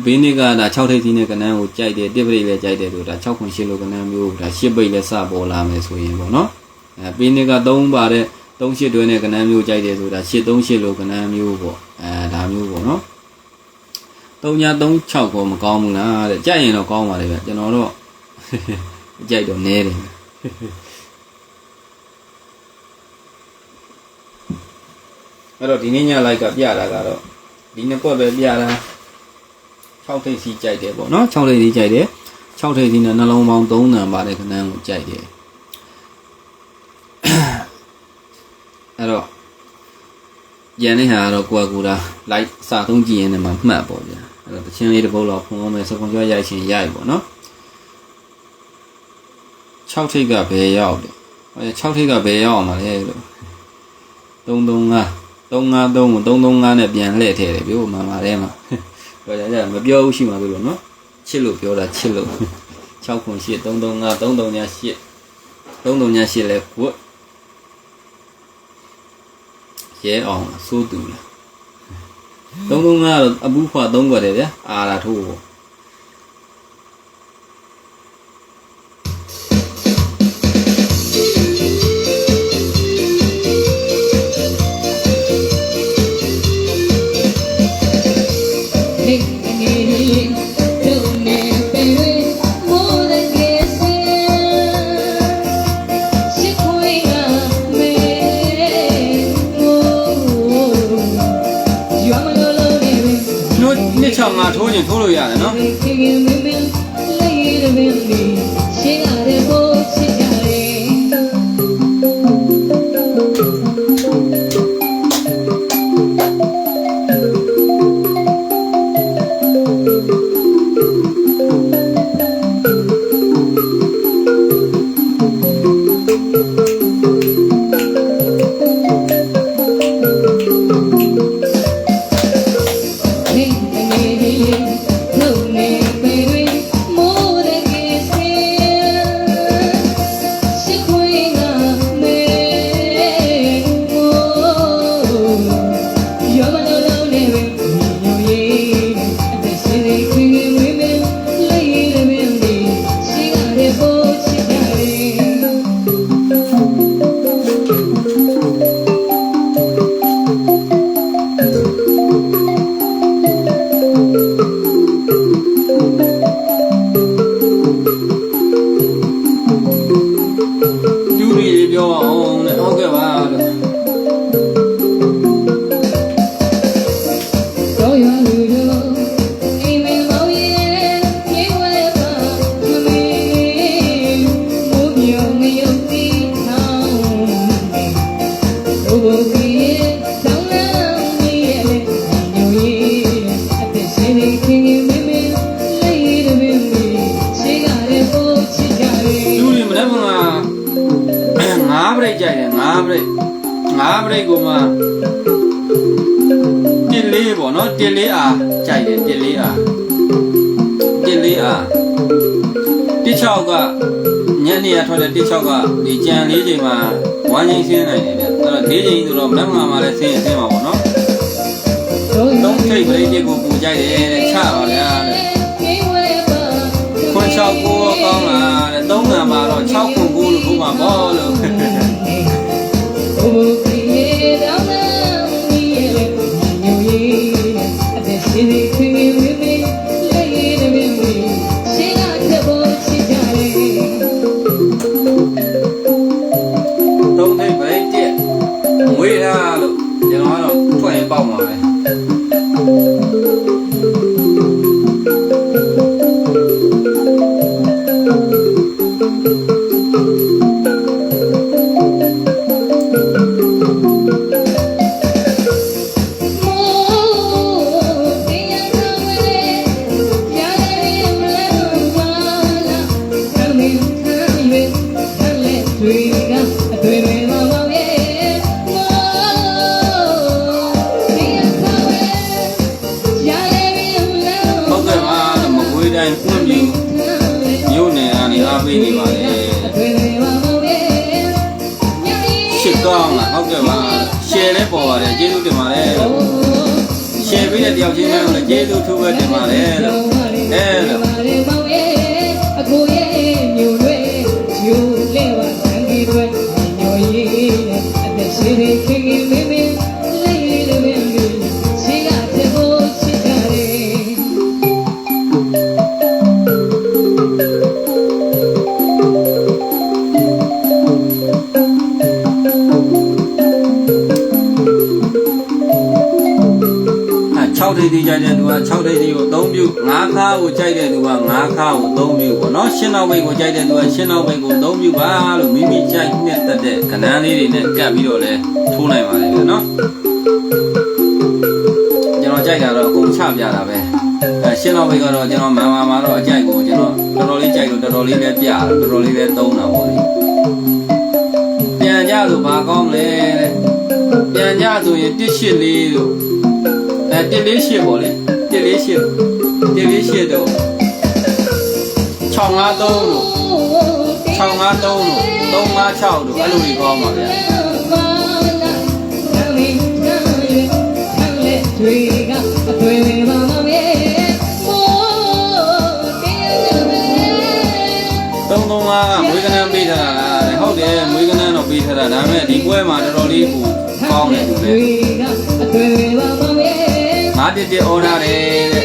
ဘေးနေ့ကဒါ6ထိပ်စီးနဲ့ကနန်းကိုကြိုက်တယ်1ပရိတ်လည်းကြိုက်တယ်လို့ဒါ6ခွန်8လို့ကနန်းမျိုးဒါ10ပိတ်လည်းစပေါ်လာမယ်ဆိုရင်ပေါ့နော်ဘေးနေ့က3ပါတဲ့38တွဲနဲ့ကနန်းမျိုးကြိုက်တယ်ဆိုတာ838လို့ကနန်းမျိုးပေါ့ဒါမျိုးပေါ့နော်336ကိုမကောင်းဘူးလားတဲ့ကြိုက်ရင်တော့ကောင်းပါလေဗျကျွန်တော်တော့ကြိုက်တော့နဲတယ်အဲ့တော့ဒီနေ့ညလိုက်ကပြတာကတော့ဒီနှစ်ကွက်ပဲပြတာ6ထိပ်စီကြိုက်တယ်ပေါ့နော်6ထိပ်စီကြိုက်တယ်6ထိပ်စီနဲ့နှလုံးပေါင်း3တန်ပါတဲ့ခဏန်းကိုကြိုက်တယ်အဲ့တော့ရန်တဲ့ဟာကတော့ကိုယ်ကူတာလိုက်စာသုံးကြည့်ရင်လည်းမှတ်ပေါ့ဗျာအဲ့တော့တချင်းလေးတစ်ပုတ်လောက်ဖုံးအောင်မယ်စကွန်ကျွတ်ရိုက်ရှင်ရိုက်ပေါ့နော်6ထိပ်ကဘယ်ရောက်တယ်6ထိပ်ကဘယ်ရောက်အောင်မလဲလို့335ကို335နဲ့ပြန်လှည့်ထည့်တယ်ဗျို့မှန်ပါတယ်မှာပြောကြမပြောဘူးရှိမှာလို့နော်ချစ်လို့ပြောတာချစ်လို့6ခွန်8 335 338 338လဲကွတ်ရဲအောင်စိုးတူလား335ကတော့အပူခွာ3ခွက်တယ်ဗျာအာလာထိုးပေါ့ နှစ်ချောင်းငါထိုးရင်ထိုးလို့ရတယ်နော်ငါးပရိတ်ကိုမှတစ်လေးပေါ့နော်တစ်လေးအားကြိုက်တယ်တစ်လေးအားတစ်ချောက်ကညနေရထွက်တဲ့တစ်ချောက်ကဒီကြံလေးချိန်မှာဝမ်းချင်းဆင်းနိုင်တယ်ဗျအဲ့တော့၄ချိန်ဆိုတော့မနက်မှာလည်းဆင်းမှာပေါ့နော်သုံးထိပ်ပရိတ်ကိုပူကြိုက်တယ်တဲ့ချပါဗျာတဲ့ခွန်6 9ကောင်းလားတဲ့3ငံမှာတော့6ခွန်9လို့ထိုးမှာပေါ့လို့ဝေးထားလို့ကျွန်တော်ကတော့ထွက်ရင်ပေါက်မှာပဲမြို့နယ်ကနေအားပေးနေပါလေရှစ်ကောင်းလားဟုတ်ကဲ့ပါရှယ်လည်းပေါ်ပါတယ်ကျေးဇူးတင်ပါတယ်ရှယ်ပေးတဲ့တယောက်ချင်းများလည်းကျေးဇူးထူးပဲတင်ပါတယ်လို့အကိုရဲ့မြို့တွေယူလဲပါဆန်းကြီးတွေညိုရေးအသက်ရှိနေခင်ခင်မင်းမင်းလေးလေးမင်းမင်းရှေးကတဲ့ကိုချစ်ကြတယ်6ဒိဋ္ဌိကြိုက်တဲ့သူက6ဒိဋ္ဌိကို3ပြု9ခါကိုကြိုက်တဲ့သူက9ခါကို3ပြုပေါ့နော်ရှင်းနောက်ဘိတ်ကိုကြိုက်တဲ့သူကရှင်းနောက်ဘိတ်ကို3ပြုပါလို့မိမိကြိုက်နဲ့တက်တဲ့ကဏ္ဍလေးတွေနဲ့ကပ်ပြီးတော့လဲထိုးနိုင်ပါလေဗျာနော်ကျွန်တော်ကြိုက်တာတော့အကုန်ချပြတာပဲရှင်းနောက်ဘိတ်ကတော့ကျွန်တော်မာတော့အကြိုက်ကိုကျွန်တော်တော်တော်လေးကြိုက်လို့တော်တော်လေးလည်းပြတာတော်တော်လေးလည်းသုံးတာပေါ့လေပြန်ကြလို့ဘာကောင်းလဲပြန်ကြဆိုရင်184လို့148ပေါ့လေ148တော့653လို့356လို့အဲ့လိုကြီးကောင်းပါဗျာ335ကမွေးကနန်းပေးထားတာလားဟုတ်တယ်မွေးကနန်းတော့ပေးထားတာဒါပေမဲ့ဒီပွဲမှာတော်တော်လေးကိုကောင်းတယ်သူလေငါတစ်အော်ထားတယ်တဲ့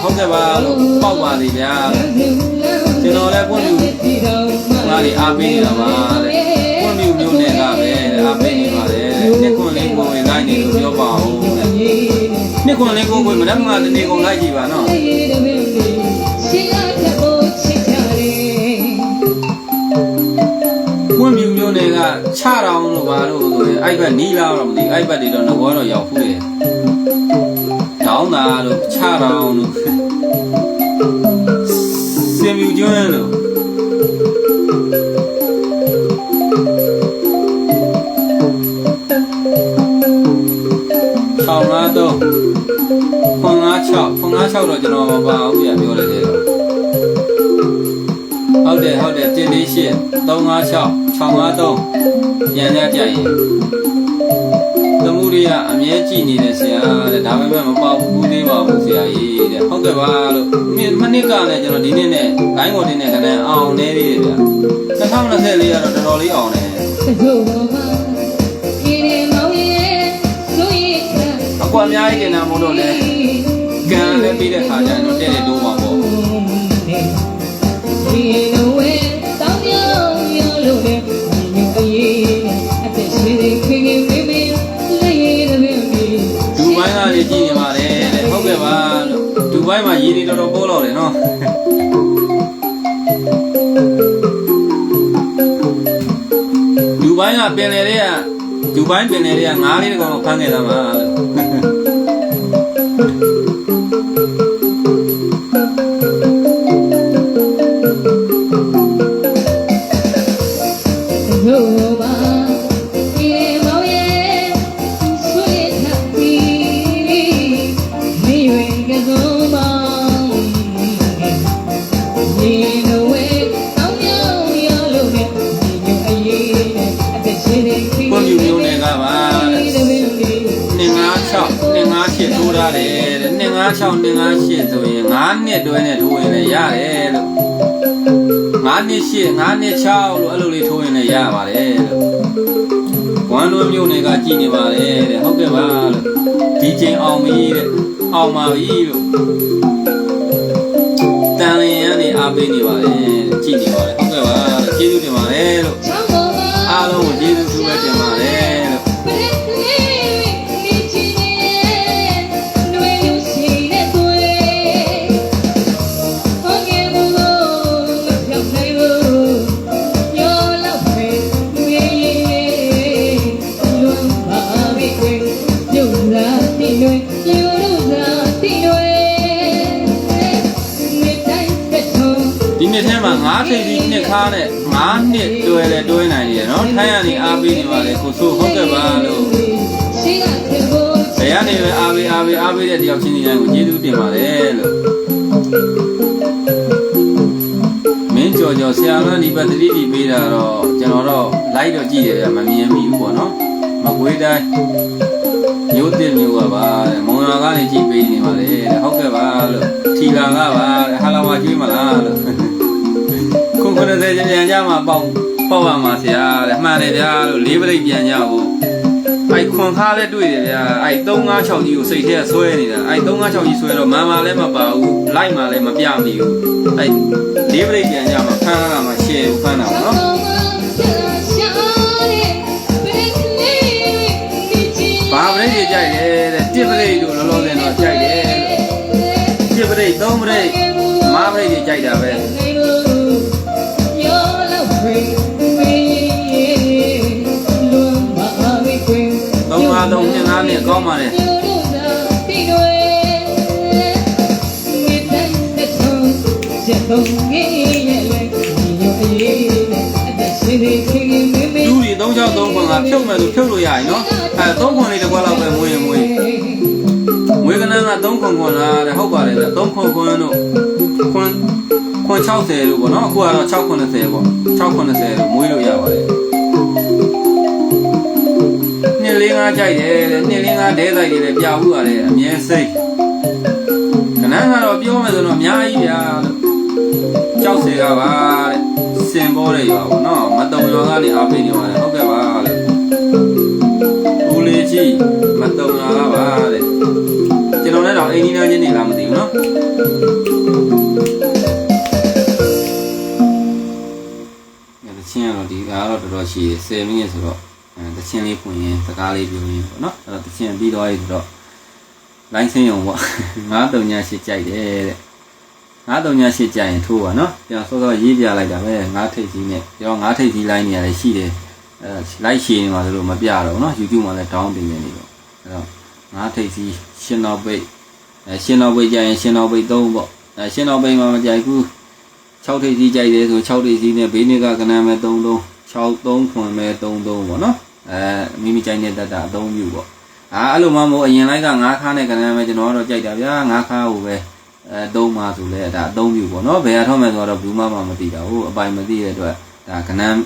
ဟုတ်ကဲ့ပါလို့ပေါက်ပါသေးဗျာကျွန်တော်လည်းပွင့်လူငါလေးအားပေးနေတာပါတဲ့ပွင့်လူမျိုးနဲ့ကပဲအားပေးနေပါတယ်နှစ်ခွန်းလေးကိုဝင်လိုက်နေလို့ပြောပါဦးတဲ့နှစ်ခွန်းလေးကိုဝင်မနက်မှတနေ့ကုန်လိုက်ကြည့်ပါနော်ပွင့်လူမျိုးနဲ့ကချတောင်းလို့ပါလို့ဆိုရင်အဲ့ဘက်နီးလာတော့မသိအဲ့ဘက်တွေတော့ငဘောတော့ရောက်ဖူးတယ်တောင်းတာလို့ချတောင်းလို့စင်မြူကျွန်းလို့653 956တော့ကျွန်တော်မပါဘူးပြပြောလိုက်တယ်တော့ဟုတ်တယ်148 356 653ပြန်ရကြရင်သမုဒိယအမြဲကြည်နေတဲ့ဆရာတဲ့ဒါပေမဲ့မပေါဘူးသေးပါဘူးဆရာကြီးတဲ့ဟုတ်ကဲ့ပါလို့မနစ်ကလည်းကျွန်တော်ဒီနေ့နဲ့ဂိုင်းကုန်တင်တဲ့ကနန်းအောင်နေသေးတယ်ဗျ2024ကတော့တော်တော်လေးအောင်တယ်အကွာအများကြီးတင်တာမို့လို့လေကန်လည်းပြီးတဲ့ခါကျရင်တော့တဲ့တိုးပါပေါ့ဒူဘိုင်းကလည်းကြည့်နေပါတယ်တဲ့ဟုတ်ကဲ့ပါလို့ဒူဘိုင်းမှာရေတွေတော်တော်ပိုးတော့တယ်နော်ဒူဘိုင်းကပင်လယ်တွေကဒူဘိုင်းပင်လယ်တွေကငါးလေးတကောင်ဖမ်းခဲ့တာပါလို့ထိုးထားတယ်တဲ့256 258ဆိုရင်9နှစ်တွဲနဲ့ထိုးရင်လည်းရတယ်လို့9နှစ်8 9နှစ်6လို့အဲ့လိုလေးထိုးရင်လည်းရပါတယ်လို့ဝမ်းတွင်းမျိုးတွေကကြည်နေပါတယ်တဲ့ဟုတ်ကဲ့ပါလို့ဒီချိန်အောင်ပြီတဲ့အောင်ပါပြီလို့တန်လျင်ကနေအားပေးနေပါတယ်တဲ့ကြည်နေပါတယ်ဟုတ်ကဲ့ပါလို့ကျေးဇူးတင်ပါတယ်လို့အားလုံးကိုကျေးဇူးထူးပဲတင်ပါတယ်လို့ဒီနေ့ထဲမှာ9ထိပ်ပြီးနှစ်ခါနဲ့9နှစ်တွဲလဲတွဲနိုင်နေရနော်ထိုင်းရနေအားပေးနေပါလေကိုဆိုဟုတ်ကဲ့ပါလို့ဘယ်ကနေပဲအားပေးတဲ့တယောက်ချင်းစီတိုင်းကိုကျေးဇူးတင်ပါတယ်လို့မင်းကြော်ဆရာကဒီပတ်တိပေးတာတော့ကျွန်တော်တော့လိုက်တော့ကြည့်တယ်ဗျမမြင်မိဘူးပေါ့နော်မကွေးတိုင်းမျိုးတင်မျိုးကပါတဲ့မုံရွာကနေကြည့်ပေးနေပါလေတဲ့ဟုတ်ကဲ့ပါလို့ထီလာကပါတဲ့ဟာလာဝါကျွေးမလားလို့ခု90ပြန်ကြမှာပေါက်ရမှာဆရာတဲ့မှန်တယ်ဗျာလို့၄ပရိတ်ပြန်ကြဖို့အဲ့ခွန်ခါလည်းတွေ့တယ်ဗျာအဲ့356ကြီးကိုစိတ်ထဲဆွဲနေတာအဲ့356ကြီးဆွဲတော့မာလည်းမပါဘူးလိုက်မှလည်းမပြမိဘူးအဲ့၄ပရိတ်ပြန်ကြမှာဖမ်းရမှာရှယ်ကိုဖမ်းတာပေါ့နော်ဘာပရိတ်ကြိုက်တယ်တဲ့တစ်ပရိတ်တို့လောလောဆယ်တော့ကြိုက်တယ်တစ်ပရိတ်3ပရိတ်5ပရိတ်ကြိုက်တာပဲ353 2 5နဲ့ကောင်းပါလေလူတွေ363ခွန်ကဖြုတ်မယ်ဆိုဖြုတ်လို့ရရင်နော်အဲ3ခွန်လေးတစ်ခွက်လောက်ပဲမွေးကနန်းက3ခွန်ခွန်လားတဲ့ဟုတ်ပါတယ်ဗျ3ခွန်ခွန်တို့ခွန်60လို့ပေါ့နော်အခုကတော့690ပေါ့690လို့မွေးလို့ရပါတယ်နှစ်လေးငါကြိုက်တယ်တဲ့နှစ်လေးငါဒဲဆိုင်တွေလည်းပြဘူးရတယ်အမြဲစိတ်ကနန်းကတော့ပြောမယ်ဆိုတော့အများကြီးဗျာလို့ကြောက်စေကပါတဲ့စင်ပေါ်တဲ့ရွာပေါ့နော်မတုံရွာကနေအားပေးနေပါတယ်ဟုတ်ကဲ့ပါလို့ဦးလေးကြီးမတုံရွာကပါတဲ့ကျွန်တော်လည်းတော့အိမ်နီးနားချင်းနေလားမသိဘူးနော် ရှည်10မိနစ်ဆိုတော့တချင်းလေးဖွင့်ရင်စကားလေးပြောရင်းပေါ့နော်အဲ့တော့တချင်းပြီးတော့ဆိုတော့လိုင်းစင်းရုံပေါ့938ကြိုက်တယ်တဲ့938ကြိုက်ရင်ထိုးပါနော်ကျွန်တော်စောစောရေးပြလိုက်တာပဲ9ထိပ်စီးနဲ့ကျွန်တော်9ထိပ်စီးလိုင်းနေရတယ်ရှိတယ်လိုက်ရှည်နေမှာဆိုလို့မပြတော့ဘူးနော် YouTube မှာလည်း down တင်နေနေတော့အဲ့တော့9ထိပ်စီးရှင်းတော့ပိတ်ရှင်းတော့ပိတ်ကြရင်ရှင်းတော့ပိတ်3ပေါ့ရှင်းတော့ပိတ်မှာမကြိုက်ဘူး6ထိပ်စီးကြိုက်တယ်ဆို6ထိပ်စီးနဲ့ဘေးနှစ်ကကနန်းမဲ့33 63ခွန်မဲ့33ပေါ့နော်မိမိကြိုက်တဲ့တတ်တာအသုံးပြုပေါ့အဲ့လိုမှမဟုတ်အရင်လိုက်က9ခါနဲ့ကနန်းမဲ့ကျွန်တော်ကတော့ကြိုက်တာဗျာ9ခါကိုပဲသုံးပါဆိုလဲဒါအသုံးပြုပေါ့နော်ဘယ်ဟာထောက်မဲ့ဆိုတော့ဘူးမှမသိတာဟုတ်အပိုင်မသိတဲ့အတွက်ဒါကနန်း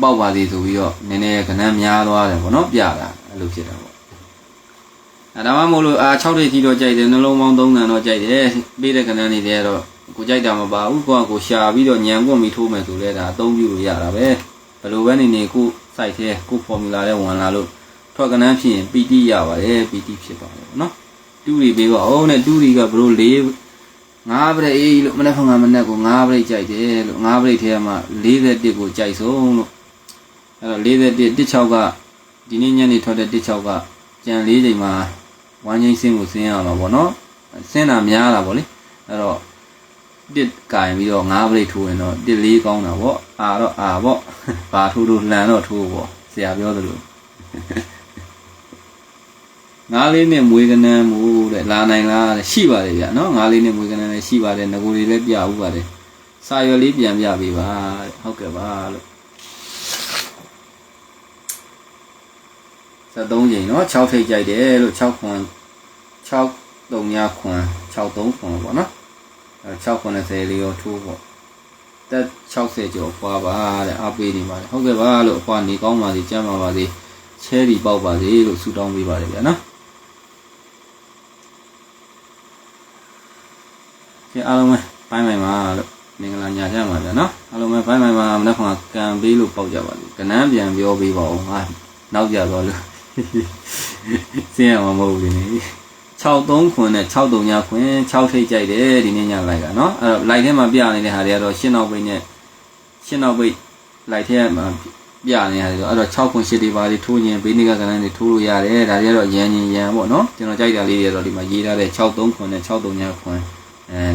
ပေါက်ပါသေးဆိုပြီးတော့နည်းနည်းကနန်းများသွားတယ်ပေါ့နော်ပြတာအဲ့လိုဖြစ်တာပေါ့ဒါမှမဟုတ်လို့6ထိပ်စီးတော့ကြိုက်တယ်နှလုံးပေါင်း3တန်တော့ကြိုက်တယ်ပြီးတဲ့ကနန်းတွေတည်းကတော့ကိုကြိုက်တာမပါဘူးကိုရှာပြီးတော့ညံကွတ်ပြီးထိုးမယ်ဆိုလဲဒါအသုံးပြုလို့ရတာပဲဘယ်လိုပဲနေကို site ထဲကို formula နဲ့ဝင်လာလို့ထွက်ကနန်းဖြစ်ရင် PT ရပါတယ် PT ဖြစ်ပါတယ်ပေါ့နော်တူတွေပေးပါဦးနဲ့တူတွေကဘလို့5ပရိတ်အေးလို့မနေ့ကမနေ့ကို5ပရိတ်ကြိုက်တယ်လို့5ပရိတ်ထဲမှာ41ကိုကြိုက်ဆုံးလို့အဲ့တော့41 16ကဒီနေ့ညနေထွက်တဲ့16ကကြံ4ချိန်မှာဝမ်းချင်းစင်းကိုဆင်းရမှာပေါ့နော်ဆင်းတာများတာပေါ့လေအဲ့တော့တစ်ကင်ပြီးတော့5ပရိတ်ထိုးရင်တော့တစ်4ကောင်းတာပေါ့တော့ပေါ့ဘာထိုးလို့လှန်တော့ထိုးပေါ့ဆရာပြောသလို9လေးနဲ့မွေးကနန်းမို့တဲ့လာနိုင်လားတဲ့ရှိပါတယ်ဗျာနော်9လေးနဲ့မွေးကနန်းလည်းရှိပါတယ်ငကိုတွေလည်းပြဥပါတယ်စာရွက်လေးပြန်ပြပေးပါတဲ့ဟုတ်ကဲ့ပါလို့73ချိန်နော်6ထိပ်ကြိုက်တယ်လို့6ခွန်6 3ခွန်6 3ခွန်ပေါ့နော်6ခွန်30လေးရောထိုးပေါ့တက်60ကျော်ပွားပါတဲ့အပေးနေပါတယ်ဟုတ်ကဲ့ပါလို့အဖွာနေကောင်းပါစေကျမ်းပါပါစေချဲရီပေါက်ပါစေလို့ဆုတောင်းပေးပါတယ်ဗျာနော်အားလုံးပဲပိုင်းပိုင်းပါလို့မင်္ဂလာညချမ်းပါဗျာနော်အားလုံးပဲပိုင်းပိုင်းပါမနေ့ကကံပေးလို့ပေါက်ကြပါလို့ကနန်းပြန်ပြောပေးပါဦးငါနောက်ကြတော့လို့စင်းရမှာမဟုတ်ဘူးလေ63ခွန်နဲ့63ခွင်6ထိပ်ကြိုက်တယ်ဒီနေ့ညလိုက်ကနော်အဲ့တော့လိုက်ထဲမှာပြနေတဲ့ဟာတွေကတော့ရှင်းနောက်ပိတ်နဲ့ရှင်းနောက်ပိတ်လိုက်ထဲမှာပြနေရတယ်ဆိုအဲ့တော့6ခွန်8တွေပါလေးထိုးရင်ဘေးနိကကနန်းတွေထိုးလို့ရတယ်ဒါတွေကတော့ရန်ပေါ့နော်ကျွန်တော်ကြိုက်တာလေးတွေတော့ဒီမှာရေးထားတဲ့63ခွန်နဲ့63ခွင်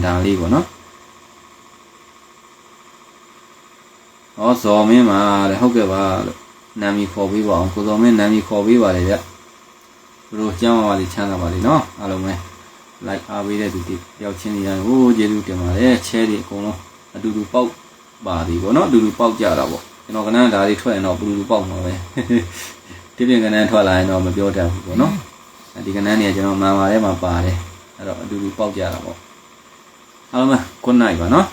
ဒါလေးပေါ့နော်ဟောဇော်မင်းပါတဲ့ဟုတ်ကဲ့ပါလို့နာမည်ခေါ်ပေးပါအောင်ကိုဇော်မင်းနာမည်ခေါ်ပေးပါလေဗျဘလို့ကြောင်းပါလိချမ်းသာပါလိနော်အားလုံးပဲ like အားပေးတဲ့သူတွေတယောက်ချင်းနေတိုင်းဟိုးကျေးဇူးတင်ပါတယ်ချဲတွေအကုန်လုံးအတူတူပေါက်ပါသည်ပေါ့နော်အတူတူပေါက်ကြတာပေါ့ကျွန်တော်ကနန်းဒါလေးထွက်ရင်တော့အတူတူပေါက်မှာပဲဒီပြင်ကနန်းထွက်လာရင်တော့မပြောတတ်ဘူးပေါ့နော်ဒီကနန်းနေကျွန်တော်မှန်ပါတယ်မှာပါတယ်အဲ့တော့အတူတူပေါက်ကြတာပေါ့အားလုံးပဲ good night ပါနော်